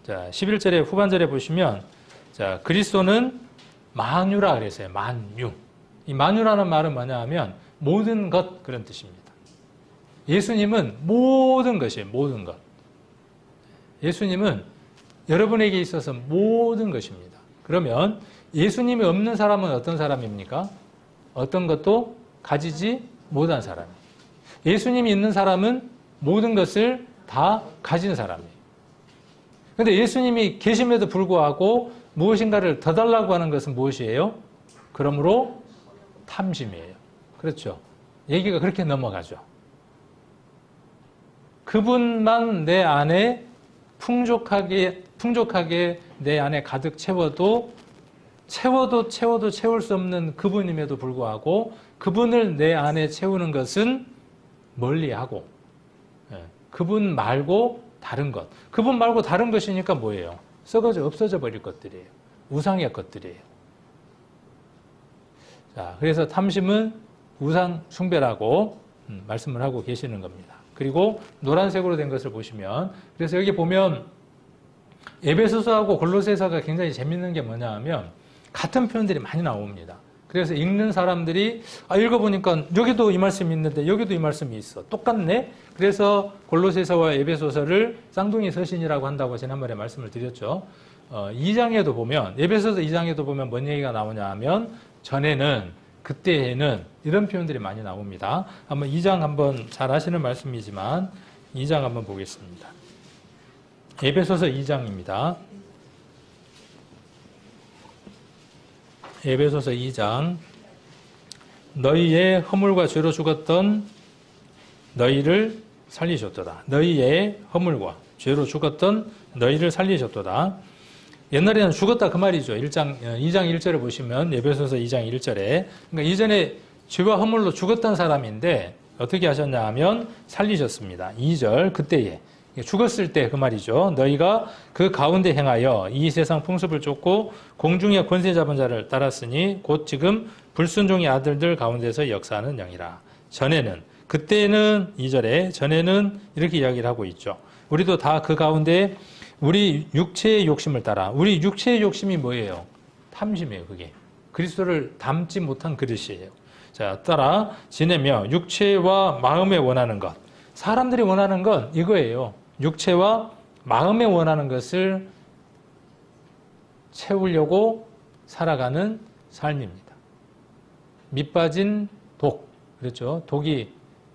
Speaker 1: 자, 11절에 후반절에 보시면 자, 그리스도는 만유라 그랬어요. 만유. 이 만유라는 말은 뭐냐 하면 모든 것 그런 뜻입니다. 예수님은 모든 것이에요. 모든 것. 예수님은 여러분에게 있어서 모든 것입니다. 그러면 예수님이 없는 사람은 어떤 사람입니까? 어떤 것도 가지지 못한 사람이에요. 예수님이 있는 사람은 모든 것을 다 가진 사람이에요. 그런데 예수님이 계심에도 불구하고 무엇인가를 더 달라고 하는 것은 무엇이에요? 그러므로 탐심이에요. 그렇죠. 얘기가 그렇게 넘어가죠. 그분만 내 안에 풍족하게 내 안에 가득 채워도 채울 수 없는 그분임에도 불구하고 그분을 내 안에 채우는 것은 멀리하고 그분 말고 다른 것. 그분 말고 다른 것이니까 뭐예요? 썩어져 없어져 버릴 것들이에요. 우상의 것들이에요. 자, 그래서 탐심은 우상 숭배라고 말씀을 하고 계시는 겁니다. 그리고 노란색으로 된 것을 보시면 그래서 여기 보면 에베소서하고 골로새서가 굉장히 재밌는 게 뭐냐 하면 같은 표현들이 많이 나옵니다. 그래서 읽는 사람들이 읽어보니까 여기도 이 말씀이 있는데 여기도 이 말씀이 있어. 똑같네? 그래서 골로새서와 에베소서를 쌍둥이 서신이라고 한다고 지난번에 말씀을 드렸죠. 2장에도 보면 에베소서 2장에도 보면 뭔 얘기가 나오냐 하면 전에는 그때에는 이런 표현들이 많이 나옵니다. 한번 2장 한번 잘 아시는 말씀이지만 2장 한번 보겠습니다. 에베소서 2장입니다. 에베소서 2장. 너희의 허물과 죄로 죽었던 너희를 살리셨도다. 너희의 허물과 죄로 죽었던 너희를 살리셨도다. 옛날에는 죽었다 그 말이죠. 2장 1절에 보시면 에베소서 2장 1절에 그러니까 이전에 죄와 허물로 죽었던 사람인데 어떻게 하셨냐 하면 살리셨습니다. 2절 그때에 죽었을 때 그 말이죠. 너희가 그 가운데 행하여 이 세상 풍습을 쫓고 공중의 권세 잡은 자를 따랐으니 곧 지금 불순종의 아들들 가운데서 역사하는 영이라. 전에는 그때는 2절에 전에는 이렇게 이야기를 하고 있죠. 우리도 다 그 가운데 우리 육체의 욕심을 따라. 우리 육체의 욕심이 뭐예요? 탐심이에요. 그게 그리스도를 닮지 못한 그릇이에요. 자, 따라 지내며 육체와 마음에 원하는 것. 사람들이 원하는 건 이거예요. 육체와 마음에 원하는 것을 채우려고 살아가는 삶입니다. 밑 빠진 독. 그렇죠? 독이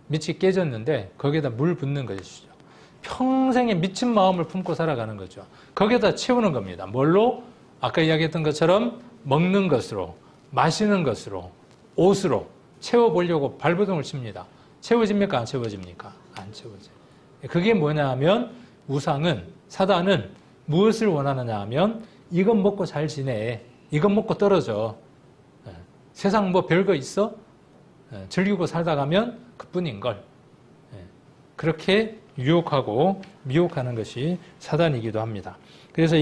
Speaker 1: 밑이 깨졌는데 거기에다 물 붓는 것이죠. 평생에 미친 마음을 품고 살아가는 거죠. 거기에다 채우는 겁니다. 뭘로? 아까 이야기했던 것처럼 먹는 것으로, 마시는 것으로, 옷으로 채워보려고 발버둥을 칩니다. 채워집니까? 안 채워집니까? 안 채워져요. 그게 뭐냐 하면 우상은, 사단은 무엇을 원하느냐 하면 이것 먹고 잘 지내. 이것 먹고 떨어져. 세상 뭐 별거 있어? 즐기고 살다 가면 그뿐인걸. 그렇게 유혹하고 미혹하는 것이 사단이기도 합니다. 그래서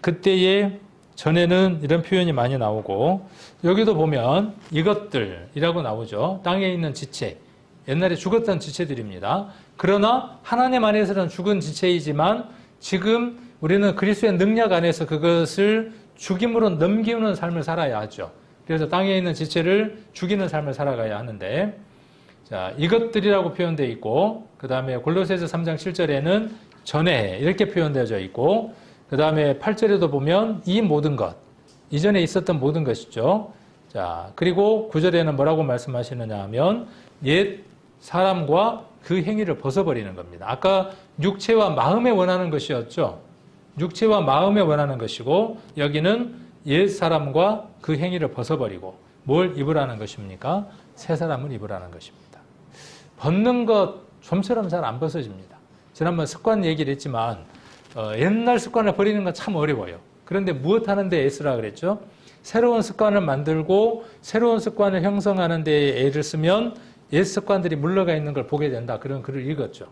Speaker 1: 그때의 전에는 이런 표현이 많이 나오고 여기도 보면 이것들이라고 나오죠. 땅에 있는 지체. 옛날에 죽었던 지체들입니다. 그러나 하나님 안에서는 죽은 지체이지만 지금 우리는 그리스도의 능력 안에서 그것을 죽임으로 넘기는 삶을 살아야 하죠. 그래서 땅에 있는 지체를 죽이는 삶을 살아가야 하는데 자, 이것들이라고 표현되어 있고 그 다음에 골로새서 3장 7절에는 전에 이렇게 표현되어져 있고 그 다음에 8절에도 보면 이 모든 것, 이전에 있었던 모든 것이죠. 자, 그리고 9절에는 뭐라고 말씀하시느냐 하면 옛 사람과 그 행위를 벗어버리는 겁니다. 아까 육체와 마음에 원하는 것이었죠. 육체와 마음에 원하는 것이고 여기는 옛 사람과 그 행위를 벗어버리고 뭘 입으라는 것입니까? 새 사람을 입으라는 것입니다. 벗는 것 좀처럼 잘 안 벗어집니다. 지난번 습관 얘기를 했지만 옛날 습관을 버리는 건 참 어려워요. 그런데 무엇 하는데 애쓰라 그랬죠? 새로운 습관을 만들고 새로운 습관을 형성하는 데 애를 쓰면 옛 습관들이 물러가 있는 걸 보게 된다. 그런 글을 읽었죠.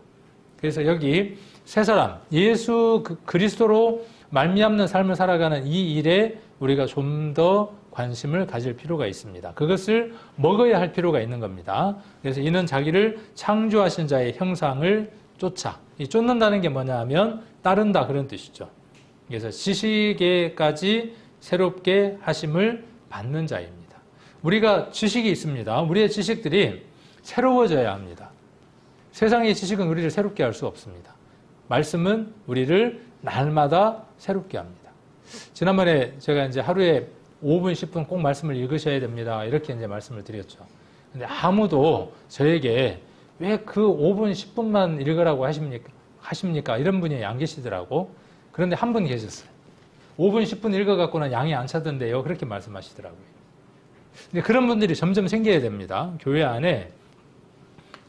Speaker 1: 그래서 여기 새 사람, 예수 그리스도로 말미암는 삶을 살아가는 이 일에 우리가 좀 더 관심을 가질 필요가 있습니다. 그것을 먹어야 할 필요가 있는 겁니다. 그래서 이는 자기를 창조하신 자의 형상을 쫓아. 이 쫓는다는 게 뭐냐 하면 따른다 그런 뜻이죠. 그래서 지식에까지 새롭게 하심을 받는 자입니다. 우리가 지식이 있습니다. 우리의 지식들이 새로워져야 합니다. 세상의 지식은 우리를 새롭게 할 수 없습니다. 말씀은 우리를 날마다 새롭게 합니다. 지난번에 제가 이제 하루에 5분, 10분 꼭 말씀을 읽으셔야 됩니다. 이렇게 이제 말씀을 드렸죠. 근데 아무도 저에게 왜 그 5분, 10분만 읽으라고 하십니까? 이런 분이 안 계시더라고. 그런데 한 분 계셨어요. 5분, 10분 읽어갖고는 양이 안 차던데요. 그렇게 말씀하시더라고요. 근데 그런 분들이 점점 생겨야 됩니다. 교회 안에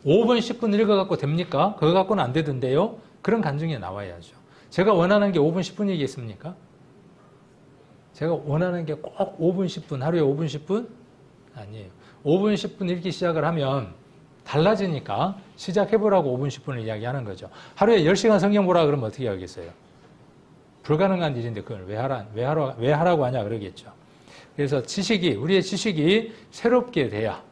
Speaker 1: 5분, 10분 읽어갖고 됩니까? 그거 갖고는 안 되던데요. 그런 간증이 나와야죠. 제가 원하는 게 5분, 10분이겠습니까? 제가 원하는 게 꼭 5분, 10분, 하루에 5분, 10분? 아니에요. 5분, 10분 읽기 시작을 하면 달라지니까 시작해보라고 5분, 10분을 이야기하는 거죠. 하루에 10시간 성경 보라 그러면 어떻게 하겠어요? 불가능한 일인데 그걸 왜 하라고 하냐 그러겠죠. 그래서 우리의 지식이 새롭게 돼야,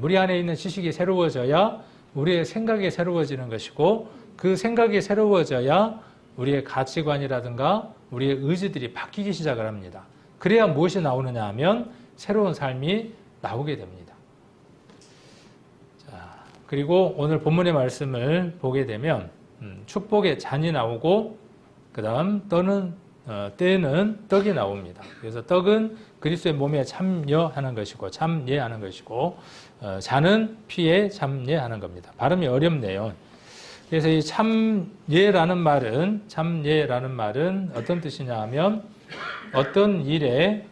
Speaker 1: 우리 안에 있는 지식이 새로워져야 우리의 생각이 새로워지는 것이고 그 생각이 새로워져야 우리의 가치관이라든가 우리의 의지들이 바뀌기 시작을 합니다. 그래야 무엇이 나오느냐 하면 새로운 삶이 나오게 됩니다. 자, 그리고 오늘 본문의 말씀을 보게 되면 축복의 잔이 나오고 그 다음 때는 떡이 나옵니다. 그래서 떡은 그리스도의 몸에 참여하는 것이고 참예하는 것이고 자는 피에 참예하는 겁니다. 발음이 어렵네요. 그래서 이 참예라는 말은 어떤 뜻이냐 하면 어떤 일에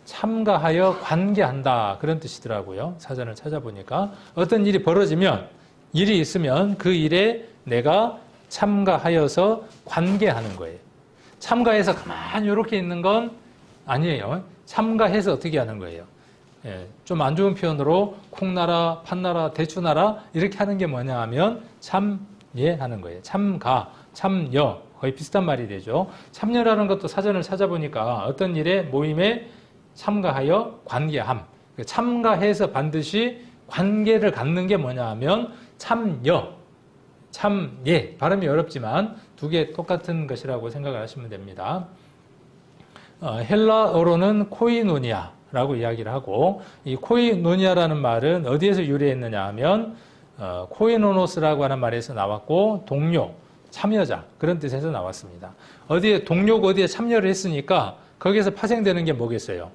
Speaker 1: 참가하여 관계한다 그런 뜻이더라고요. 사전을 찾아보니까 어떤 일이 벌어지면 일이 있으면 그 일에 내가 참가하여서 관계하는 거예요. 참가해서 가만히 이렇게 있는 건 아니에요. 참가해서 어떻게 하는 거예요. 예, 좀 안 좋은 표현으로 콩나라, 팥나라, 대추나라 이렇게 하는 게 뭐냐 하면 참예하는 거예요. 참가, 참여 거의 비슷한 말이 되죠. 참여라는 것도 사전을 찾아보니까 어떤 일에 모임에 참가하여 관계함. 참가해서 반드시 관계를 갖는 게 뭐냐 하면 참여, 참예. 발음이 어렵지만 두 개 똑같은 것이라고 생각을 하시면 됩니다. 헬라어로는 코이노니아라고 이야기를 하고 이 코이노니아라는 말은 어디에서 유래했느냐 하면 코이노노스라고 하는 말에서 나왔고 동료, 참여자 그런 뜻에서 나왔습니다. 어디에 동료가 어디에 참여를 했으니까 거기에서 파생되는 게 뭐겠어요?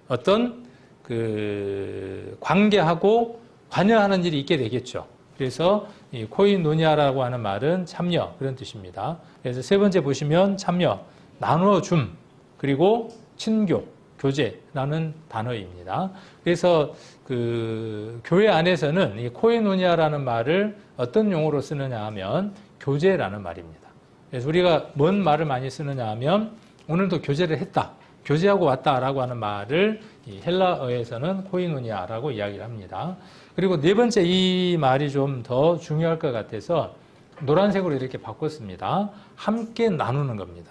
Speaker 1: 어떤 그 관계하고 관여하는 일이 있게 되겠죠. 그래서 이 코이노니아라고 하는 말은 참여 그런 뜻입니다. 그래서 세 번째 보시면 참여, 나눠줌 그리고 친교, 교제라는 단어입니다. 그래서 그 교회 안에서는 이 코이노니아라는 말을 어떤 용어로 쓰느냐 하면 교제라는 말입니다. 그래서 우리가 뭔 말을 많이 쓰느냐 하면 오늘도 교제를 했다, 교제하고 왔다라고 하는 말을 이 헬라어에서는 코이노니아라고 이야기를 합니다. 그리고 네 번째 이 말이 좀 더 중요할 것 같아서 노란색으로 이렇게 바꿨습니다. 함께 나누는 겁니다.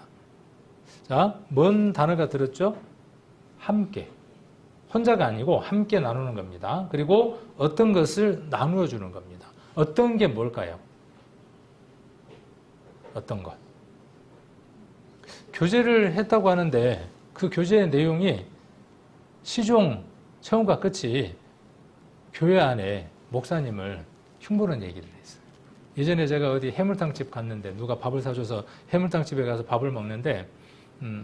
Speaker 1: 자, 뭔 단어가 들었죠? 함께. 혼자가 아니고 함께 나누는 겁니다. 그리고 어떤 것을 나누어 주는 겁니다. 어떤 게 뭘까요? 어떤 것? 교제를 했다고 하는데 그 교제의 내용이 시종 처음과 끝이 교회 안에 목사님을 흉보는 얘기를 했어요. 예전에 제가 어디 해물탕집 갔는데 누가 밥을 사줘서 해물탕집에 가서 밥을 먹는데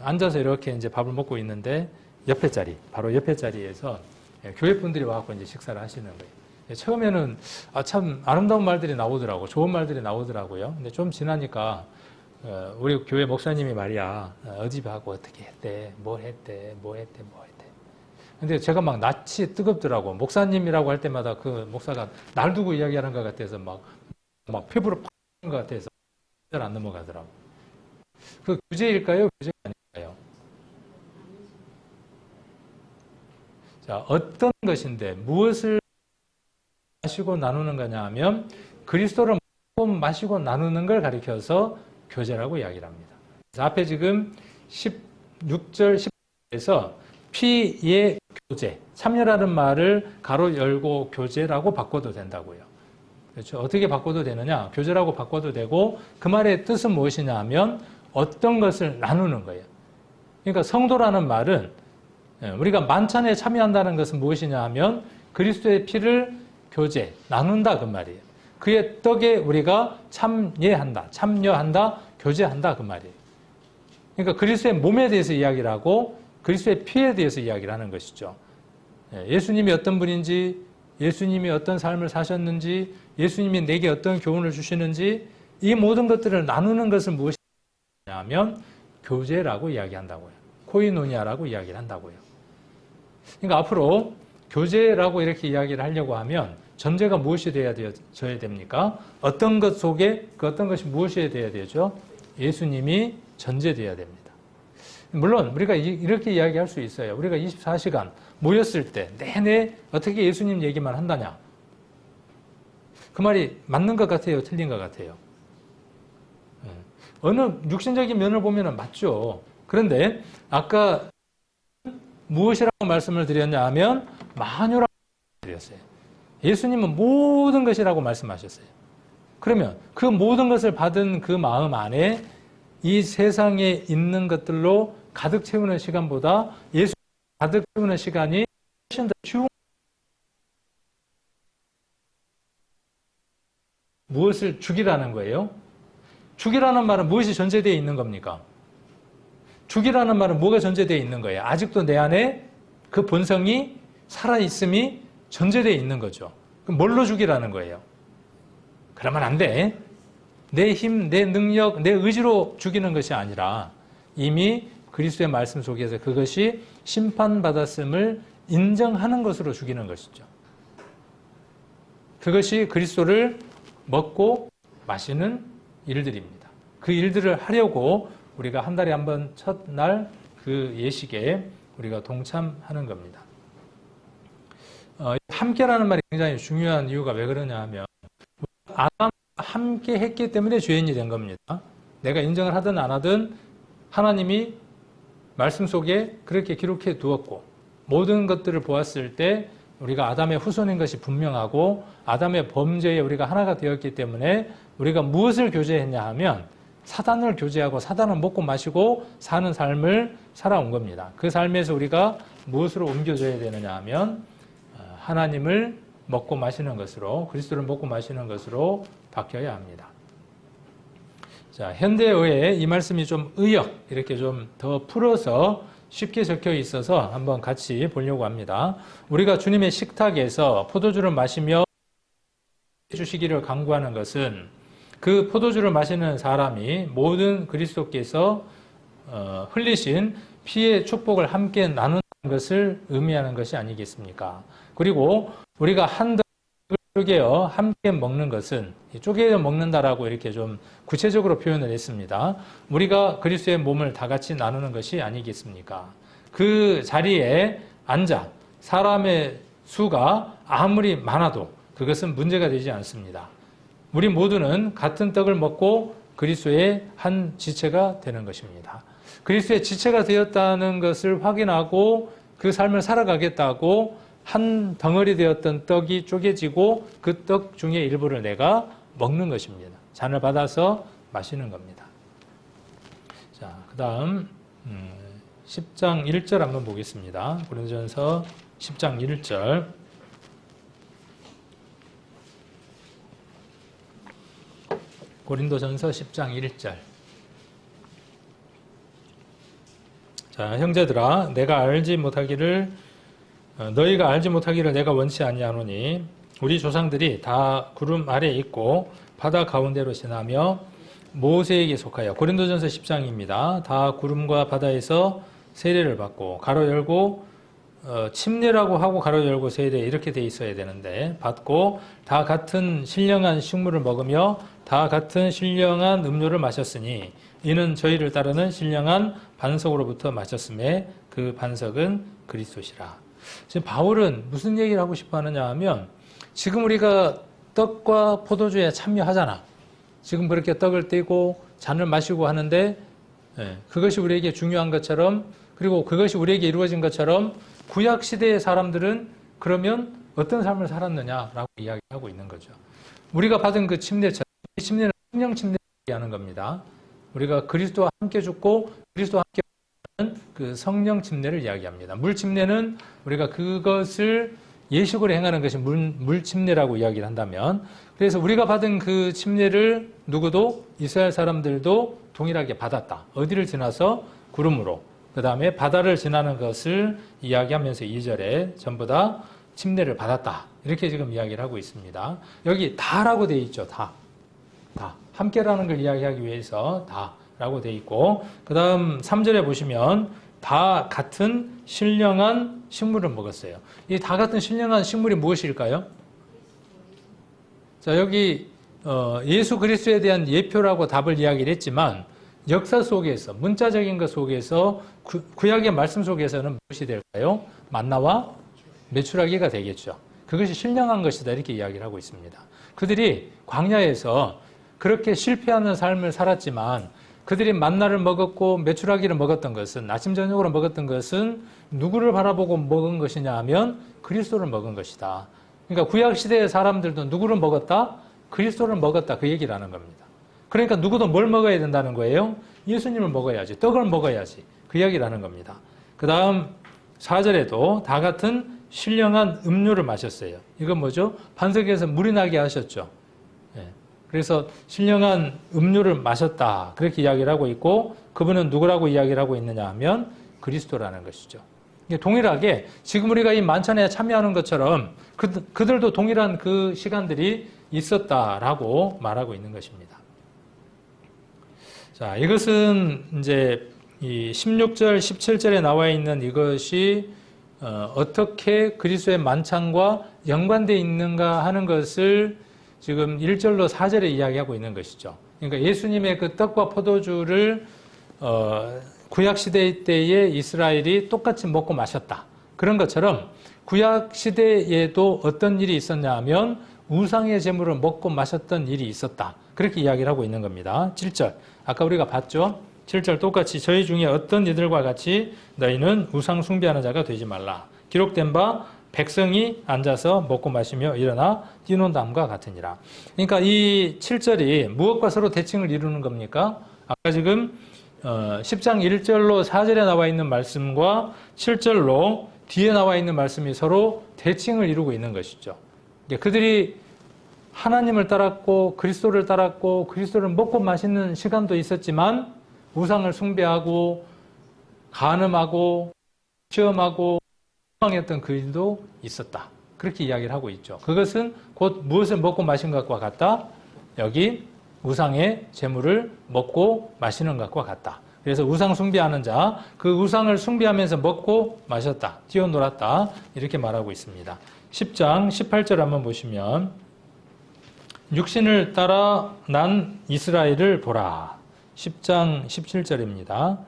Speaker 1: 앉아서 이렇게 이제 밥을 먹고 있는데 옆에 자리, 바로 옆에 자리에서 교회 분들이 와갖고 이제 식사를 하시는 거예요. 처음에는 참 아름다운 말들이 나오더라고, 좋은 말들이 나오더라고요. 근데 좀 지나니까 우리 교회 목사님이 말이야 어디 하고 어떻게 했대, 뭘 했대. 근데 제가 막 낯이 뜨겁더라고. 목사님이라고 할 때마다 그 목사가 날 두고 이야기하는 것 같아서 막 피부로 팍 것 같아서 잘 안 넘어가더라고. 그 교제일까요? 교제가 아닐까요? 자, 어떤 것인데 무엇을 마시고 나누는 거냐 하면 그리스도를 마시고 나누는 걸 가리켜서 교제라고 이야기를 합니다. 그래서 앞에 지금 16절, 17절에서 피의 교제, 참여라는 말을 가로 열고 교제라고 바꿔도 된다고요. 그렇죠? 어떻게 바꿔도 되느냐? 교제라고 바꿔도 되고 그 말의 뜻은 무엇이냐 하면 어떤 것을 나누는 거예요. 그러니까 성도라는 말은 우리가 만찬에 참여한다는 것은 무엇이냐 하면 그리스도의 피를 교제, 나눈다 그 말이에요. 그의 떡에 우리가 참여한다, 교제한다 그 말이에요. 그러니까 그리스도의 몸에 대해서 이야기를 하고 그리스도의 피에 대해서 이야기를 하는 것이죠. 예수님이 어떤 분인지, 예수님이 어떤 삶을 사셨는지, 예수님이 내게 어떤 교훈을 주시는지 이 모든 것들을 나누는 것은 무엇이냐면 교제라고 이야기한다고요. 코이노니아라고 이야기를 한다고요. 그러니까 앞으로 교제라고 이렇게 이야기를 하려고 하면 전제가 무엇이 되어야 됩니까? 어떤 것 속에 그 어떤 것이 무엇이 되어야 되죠? 예수님이 전제되어야 됩니다. 물론 우리가 이렇게 이야기할 수 있어요. 우리가 24시간 모였을 때 내내 어떻게 예수님 얘기만 한다냐? 그 말이 맞는 것 같아요? 틀린 것 같아요? 어느 육신적인 면을 보면 맞죠. 그런데 아까 무엇이라고 말씀을 드렸냐 하면 만유라고 드렸어요. 예수님은 모든 것이라고 말씀하셨어요. 그러면 그 모든 것을 받은 그 마음 안에 이 세상에 있는 것들로 가득 채우는 시간보다 예수 가득 채우는 시간이 훨씬 더 쉬운. 무엇을 죽이라는 거예요? 죽이라는 말은 무엇이 전제되어 있는 겁니까? 죽이라는 말은 뭐가 전제되어 있는 거예요? 아직도 내 안에 그 본성이 살아있음이 전제되어 있는 거죠. 그럼 뭘로 죽이라는 거예요? 그러면 안 돼. 내 힘, 내 능력, 내 의지로 죽이는 것이 아니라 이미 그리스도의 말씀 속에서 그것이 심판받았음을 인정하는 것으로 죽이는 것이죠. 그것이 그리스도를 먹고 마시는 일들입니다. 그 일들을 하려고 우리가 한 달에 한 번 첫날 그 예식에 우리가 동참하는 겁니다. 함께라는 말이 굉장히 중요한 이유가 왜 그러냐 하면 아담과 함께 했기 때문에 죄인이 된 겁니다. 내가 인정을 하든 안 하든 하나님이 말씀 속에 그렇게 기록해 두었고 모든 것들을 보았을 때 우리가 아담의 후손인 것이 분명하고 아담의 범죄에 우리가 하나가 되었기 때문에 우리가 무엇을 교제했냐 하면 사단을 교제하고 사단을 먹고 마시고 사는 삶을 살아온 겁니다. 그 삶에서 우리가 무엇으로 옮겨져야 되느냐 하면 하나님을 먹고 마시는 것으로, 그리스도를 먹고 마시는 것으로 바뀌어야 합니다. 자, 현대어에 이 말씀이 좀 의역 이렇게 좀 더 풀어서 쉽게 적혀 있어서 한번 같이 보려고 합니다. 우리가 주님의 식탁에서 포도주를 마시며 주시기를 간구하는 것은 그 포도주를 마시는 사람이 모든 그리스도께서 흘리신 피의 축복을 함께 나누는 것을 의미하는 것이 아니겠습니까? 그리고 우리가 한 덩을 쪼개어 함께 먹는 것은 쪼개어 먹는다라고 이렇게 좀 구체적으로 표현을 했습니다. 우리가 그리스도의 몸을 다 같이 나누는 것이 아니겠습니까? 그 자리에 앉아 사람의 수가 아무리 많아도 그것은 문제가 되지 않습니다. 우리 모두는 같은 떡을 먹고 그리스도의 한 지체가 되는 것입니다. 그리스도의 지체가 되었다는 것을 확인하고 그 삶을 살아가겠다고 한 덩어리 되었던 떡이 쪼개지고 그 떡 중에 일부를 내가 먹는 것입니다. 잔을 받아서 마시는 겁니다. 자, 그 다음 10장 1절 한번 보겠습니다. 고린도전서 10장 1절. 고린도전서 10장 1절. 자, 형제들아, 너희가 알지 못하기를 내가 원치 아니하노니 우리 조상들이 다 구름 아래에 있고 바다 가운데로 지나며 모세에게 속하여, 고린도전서 10장입니다. 다 구름과 바다에서 세례를 받고, 가로 열고 침례라고 하고 가로 열고 세례 이렇게 돼 있어야 되는데 받고 다 같은 신령한 식물을 먹으며 다 같은 신령한 음료를 마셨으니 이는 저희를 따르는 신령한 반석으로부터 마셨음에 그 반석은 그리스도시라. 지금 바울은 무슨 얘기를 하고 싶어 하느냐 하면 지금 우리가 떡과 포도주에 참여하잖아. 지금 그렇게 떡을 떼고 잔을 마시고 하는데 그것이 우리에게 중요한 것처럼, 그리고 그것이 우리에게 이루어진 것처럼 구약시대의 사람들은 그러면 어떤 삶을 살았느냐라고 이야기하고 있는 거죠. 우리가 받은 그 침례처럼, 이 침례는 성령 침례를 얘기하는 겁니다. 우리가 그리스도와 함께 죽고 그리스도와 함께 하는 그 성령 침례를 이야기합니다. 물 침례는 우리가 그것을 예식으로 행하는 것이 물 침례라고 이야기를 한다면, 그래서 우리가 받은 그 침례를 누구도 이스라엘 사람들도 동일하게 받았다. 어디를 지나서? 구름으로. 그 다음에 바다를 지나는 것을 이야기하면서 2절에 전부 다 침례를 받았다. 이렇게 지금 이야기를 하고 있습니다. 여기 다라고 되어 있죠. 다. 함께라는 걸 이야기하기 위해서 다라고 되어 있고, 그 다음 3절에 보시면 다 같은 신령한 식물을 먹었어요. 이 다 같은 신령한 식물이 무엇일까요? 자, 여기 예수 그리스도에 대한 예표라고 답을 이야기를 했지만 역사 속에서, 문자적인 것 속에서, 구약의 말씀 속에서는 무엇이 될까요? 만나와 메추라기가 되겠죠. 그것이 신령한 것이다 이렇게 이야기를 하고 있습니다. 그들이 광야에서 그렇게 실패하는 삶을 살았지만 그들이 만나를 먹었고 메추라기를 먹었던 것은, 아침 저녁으로 먹었던 것은 누구를 바라보고 먹은 것이냐 하면 그리스도를 먹은 것이다. 그러니까 구약시대의 사람들도 누구를 먹었다? 그리스도를 먹었다, 그 얘기를 하는 겁니다. 그러니까 누구도 뭘 먹어야 된다는 거예요? 예수님을 먹어야지, 떡을 먹어야지, 그 이야기를 하는 겁니다. 그 다음 4절에도 다 같은 신령한 음료를 마셨어요. 이건 뭐죠? 반석에서 물이 나게 하셨죠. 그래서 신령한 음료를 마셨다. 그렇게 이야기를 하고 있고 그분은 누구라고 이야기를 하고 있느냐 하면 그리스도라는 것이죠. 동일하게 지금 우리가 이 만찬에 참여하는 것처럼 그들도 동일한 그 시간들이 있었다라고 말하고 있는 것입니다. 자, 이것은 이제 이 16절, 17절에 나와 있는 이것이 어떻게 그리스도의 만찬과 연관되어 있는가 하는 것을 지금 1절로 4절에 이야기하고 있는 것이죠. 그러니까 예수님의 그 떡과 포도주를 구약시대 때에 이스라엘이 똑같이 먹고 마셨다. 그런 것처럼 구약시대에도 어떤 일이 있었냐 하면 우상의 제물을 먹고 마셨던 일이 있었다. 그렇게 이야기를 하고 있는 겁니다. 7절. 아까 우리가 봤죠? 7절 똑같이 저희 중에 어떤 이들과 같이 너희는 우상 숭배하는 자가 되지 말라. 기록된 바 백성이 앉아서 먹고 마시며 일어나 뛰는 담과 같으니라. 그러니까 이 7절이 무엇과 서로 대칭을 이루는 겁니까? 아까 지금 10장 1절로 4절에 나와 있는 말씀과 7절로 뒤에 나와 있는 말씀이 서로 대칭을 이루고 있는 것이죠. 그들이 하나님을 따랐고 그리스도를 따랐고 그리스도를 먹고 마시는 시간도 있었지만 우상을 숭배하고 간음하고 시험하고 망했던 그 일도 있었다. 그렇게 이야기를 하고 있죠. 그것은 곧 무엇을 먹고 마신 것과 같다? 여기 우상의 제물을 먹고 마시는 것과 같다. 그래서 우상 숭배하는 자, 그 우상을 숭배하면서 먹고 마셨다. 뛰어놀았다. 이렇게 말하고 있습니다. 10장 18절 한번 보시면 육신을 따라 난 이스라엘을 보라. 10장 17절입니다.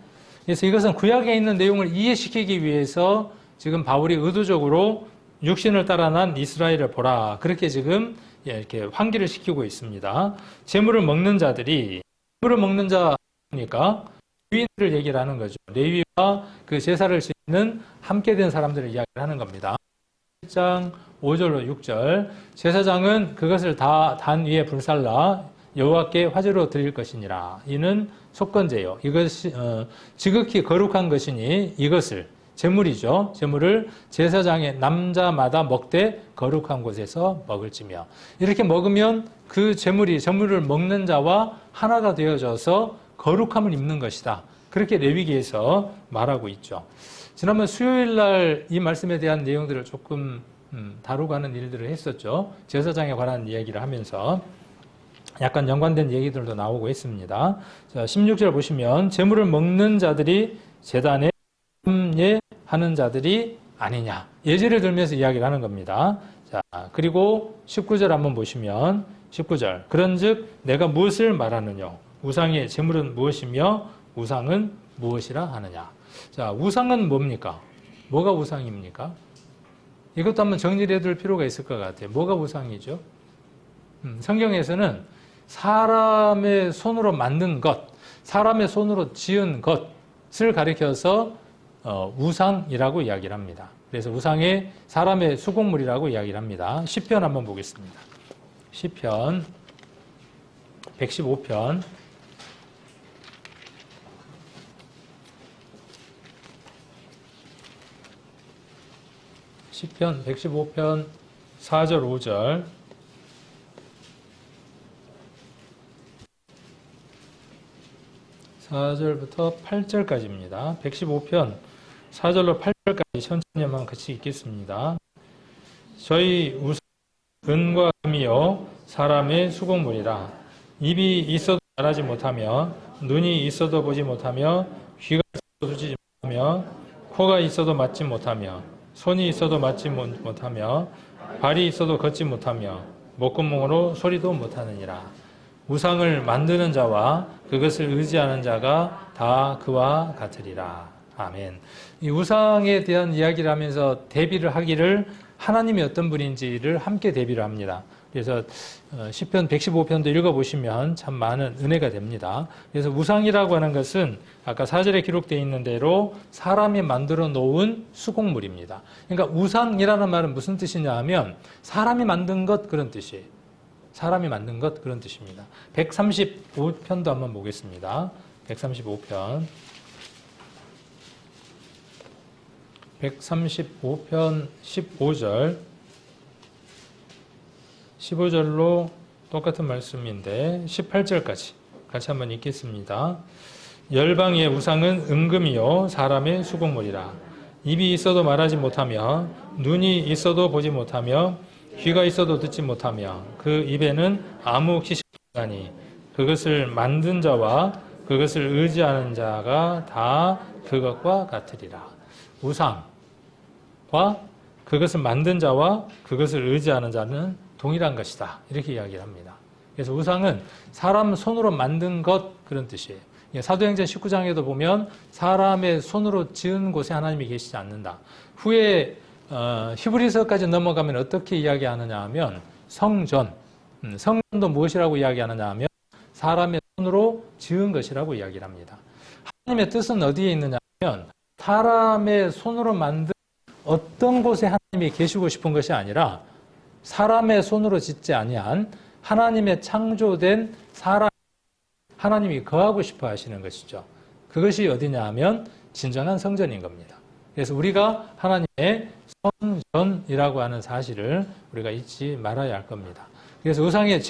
Speaker 1: 그래서 이것은 구약에 있는 내용을 이해시키기 위해서 지금 바울이 의도적으로 육신을 따라 난 이스라엘을 보라. 그렇게 지금 이렇게 환기를 시키고 있습니다. 제물을 먹는 자들이, 제물을 먹는 자니까 레위인들을 얘기를 하는 거죠. 레위와 그 제사를 지는 함께 된 사람들을 이야기를 하는 겁니다. 1장 5절로 6절. 제사장은 그것을 다 단 위에 불살라 여호와께 화제로 드릴 것이니라. 이는 속건제요. 이것이 지극히 거룩한 것이니 이것을 제물이죠. 제물을 제사장의 남자마다 먹되 거룩한 곳에서 먹을지며. 이렇게 먹으면 그 제물을 먹는 자와 하나가 되어져서 거룩함을 입는 것이다. 그렇게 레위기에서 말하고 있죠. 지난번 수요일 날 이 말씀에 대한 내용들을 조금 다루고 하는 일들을 했었죠. 제사장에 관한 이야기를 하면서 약간 연관된 얘기들도 나오고 있습니다. 자, 16절 보시면 제물을 먹는 자들이 제단에 하는 자들이 아니냐. 예제를 들면서 이야기를 하는 겁니다. 자, 그리고 19절 한번 보시면 19절. 그런즉 내가 무엇을 말하느냐? 우상의 제물은 무엇이며 우상은 무엇이라 하느냐? 자, 우상은 뭡니까? 뭐가 우상입니까? 이것도 한번 정리를 해둘 필요가 있을 것 같아요. 뭐가 우상이죠? 성경에서는 사람의 손으로 만든 것, 사람의 손으로 지은 것을 가리켜서 우상이라고 이야기를 합니다. 그래서 우상의 사람의 수공물이라고 이야기를 합니다. 시편 한번 보겠습니다. 시편 115편 시편 115편 4절 5절 4절부터 8절까지입니다. 115편 4절로 8절까지 천천히 한번 같이 읽겠습니다. 저희 우상 은과 금이요 사람의 수공물이라. 입이 있어도 말하지 못하며 눈이 있어도 보지 못하며 귀가 있어도 듣지 못하며 코가 있어도 맡지 못하며 손이 있어도 맡지 못하며 발이 있어도 걷지 못하며 목구멍으로 소리도 못하느니라. 우상을 만드는 자와 그것을 의지하는 자가 다 그와 같으리라. 아멘. 이 우상에 대한 이야기를 하면서 대비를 하기를 하나님이 어떤 분인지를 함께 대비를 합니다. 그래서 시편 115편도 읽어보시면 참 많은 은혜가 됩니다. 그래서 우상이라고 하는 것은 아까 4절에 기록되어 있는 대로 사람이 만들어 놓은 수공물입니다. 그러니까 우상이라는 말은 무슨 뜻이냐 하면 사람이 만든 것 그런 뜻이에요. 사람이 만든 것 그런 뜻입니다. 135편도 한번 보겠습니다. 135편 135편 15절 15절로 똑같은 말씀인데 18절까지 같이 한번 읽겠습니다. 열방의 우상은 은금이요 사람의 수공물이라. 입이 있어도 말하지 못하며 눈이 있어도 보지 못하며 귀가 있어도 듣지 못하며 그 입에는 아무 기식이 없나니 그것을 만든 자와 그것을 의지하는 자가 다 그것과 같으리라. 우상과 그것을 만든 자와 그것을 의지하는 자는 동일한 것이다. 이렇게 이야기를 합니다. 그래서 우상은 사람 손으로 만든 것 그런 뜻이에요. 사도행전 19장에도 보면 사람의 손으로 지은 곳에 하나님이 계시지 않는다. 후에 히브리서까지 넘어가면 어떻게 이야기하느냐 하면 성전도 무엇이라고 이야기하느냐 하면 사람의 손으로 지은 것이라고 이야기를 합니다. 하나님의 뜻은 어디에 있느냐 하면 사람의 손으로 만든 어떤 곳에 하나님이 계시고 싶은 것이 아니라 사람의 손으로 짓지 아니한 하나님의 창조된 사람 하나님이 거하고 싶어 하시는 것이죠. 그것이 어디냐 하면 진정한 성전인 겁니다. 그래서 우리가 하나님의 성전이라고 하는 사실을 우리가 잊지 말아야 할 겁니다. 그래서 우상의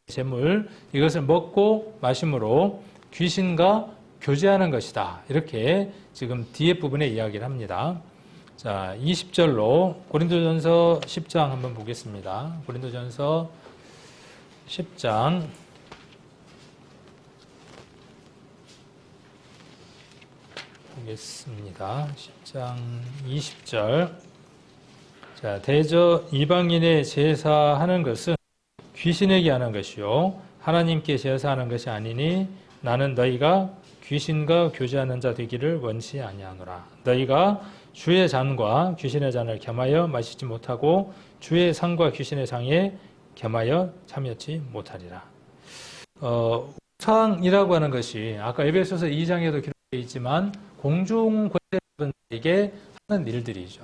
Speaker 1: 제물 이것을 먹고 마심으로 귀신과 교제하는 것이다. 이렇게 지금 뒤에 부분에 이야기를 합니다. 자, 20절로 고린도전서 10장 한번 보겠습니다. 고린도전서 10장 보겠습니다. 10장 20절. 자, 대저 이방인의 제사하는 것은 귀신에게 하는 것이요 하나님께 제사하는 것이 아니니 나는 너희가 귀신과 교제하는 자 되기를 원치 아니하노라. 너희가 주의 잔과 귀신의 잔을 겸하여 마시지 못하고 주의 상과 귀신의 상에 겸하여 참여치 못하리라. 우상이라고 하는 것이 아까 에베소서 2장에도 기록되어 있지만 공중 권세자들에게 하는 일들이죠.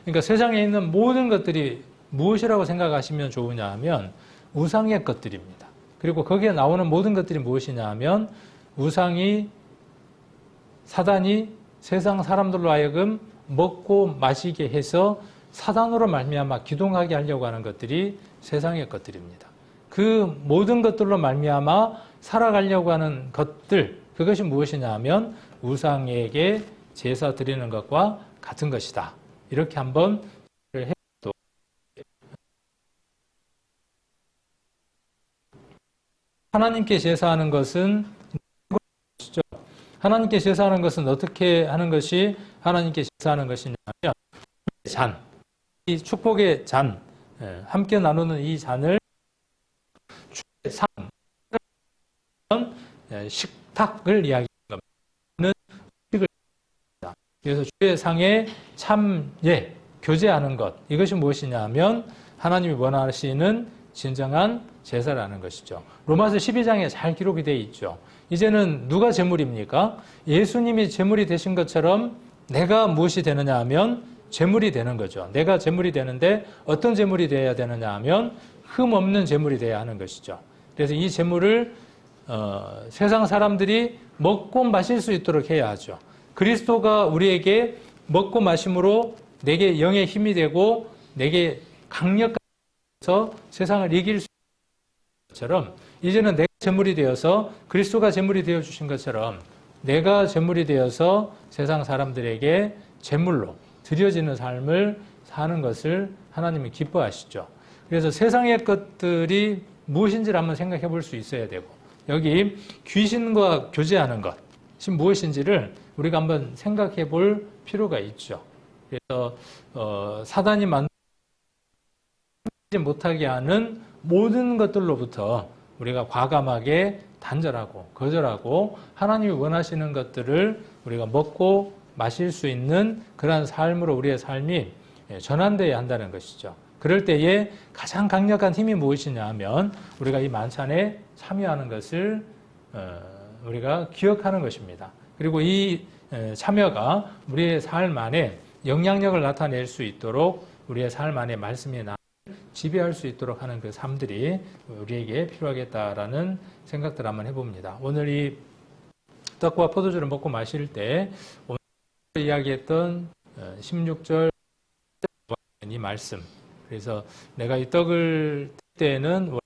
Speaker 1: 그러니까 세상에 있는 모든 것들이 무엇이라고 생각하시면 좋으냐 하면 우상의 것들입니다. 그리고 거기에 나오는 모든 것들이 무엇이냐 하면 우상이 사단이 세상 사람들로 하여금 먹고 마시게 해서 사단으로 말미암아 기동하게 하려고 하는 것들이 세상의 것들입니다. 그 모든 것들로 말미암아 살아가려고 하는 것들 그것이 무엇이냐 하면 우상에게 제사 드리는 것과 같은 것이다. 이렇게 한번 해도 하나님께 제사하는 것은 하나님께 제사하는 것은 어떻게 하는 것이 하나님께 제사하는 것이냐면 잔, 이 축복의 잔, 함께 나누는 이 잔을 주의 상, 식탁을 이야기하는 겁니다. 그래서 주의 상에 참예, 교제하는 것, 이것이 무엇이냐면 하나님이 원하시는 진정한 제사라는 것이죠. 로마서 12장에 잘 기록이 되어 있죠. 이제는 누가 제물입니까? 예수님이 제물이 되신 것처럼 내가 무엇이 되느냐 하면 제물이 되는 거죠. 내가 제물이 되는데 어떤 제물이 되어야 되느냐 하면 흠 없는 제물이 되어야 하는 것이죠. 그래서 이 제물을 세상 사람들이 먹고 마실 수 있도록 해야 하죠. 그리스도가 우리에게 먹고 마심으로 내게 영의 힘이 되고 내게 강력해서 세상을 이길 수 있는 것처럼 이제는 내가 제물이 되어서 그리스도가 제물이 되어 주신 것처럼 내가 제물이 되어서 세상 사람들에게 제물로 드려지는 삶을 사는 것을 하나님이 기뻐하시죠. 그래서 세상의 것들이 무엇인지를 한번 생각해 볼 수 있어야 되고 여기 귀신과 교제하는 것이 무엇인지를 우리가 한번 생각해 볼 필요가 있죠. 그래서 사단이 만들지 못하게 하는 모든 것들로부터 우리가 과감하게 단절하고 거절하고 하나님이 원하시는 것들을 우리가 먹고 마실 수 있는 그러한 삶으로 우리의 삶이 전환되어야 한다는 것이죠. 그럴 때에 가장 강력한 힘이 무엇이냐 하면 우리가 이 만찬에 참여하는 것을 우리가 기억하는 것입니다. 그리고 이 참여가 우리의 삶 안에 영향력을 나타낼 수 있도록 우리의 삶 안에 말씀이 지배할 수 있도록 하는 그 삶들이 우리에게 필요하겠다라는 생각들 한번 해봅니다. 오늘 이 떡과 포도주를 먹고 마실 때 오늘 이야기했던 16절 이 말씀. 그래서 내가 이 떡을 뜰 때는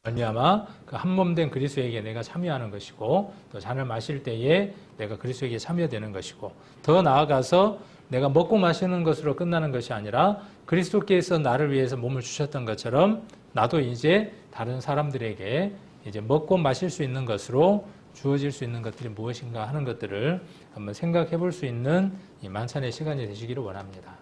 Speaker 1: 말미암아 그 한 몸 된 그리스도에게 내가 참여하는 것이고, 또 잔을 마실 때에 내가 그리스도에게 참여되는 것이고, 더 나아가서 내가 먹고 마시는 것으로 끝나는 것이 아니라 그리스도께서 나를 위해서 몸을 주셨던 것처럼 나도 이제 다른 사람들에게 이제 먹고 마실 수 있는 것으로 주어질 수 있는 것들이 무엇인가 하는 것들을 한번 생각해 볼 수 있는 이 만찬의 시간이 되시기를 원합니다.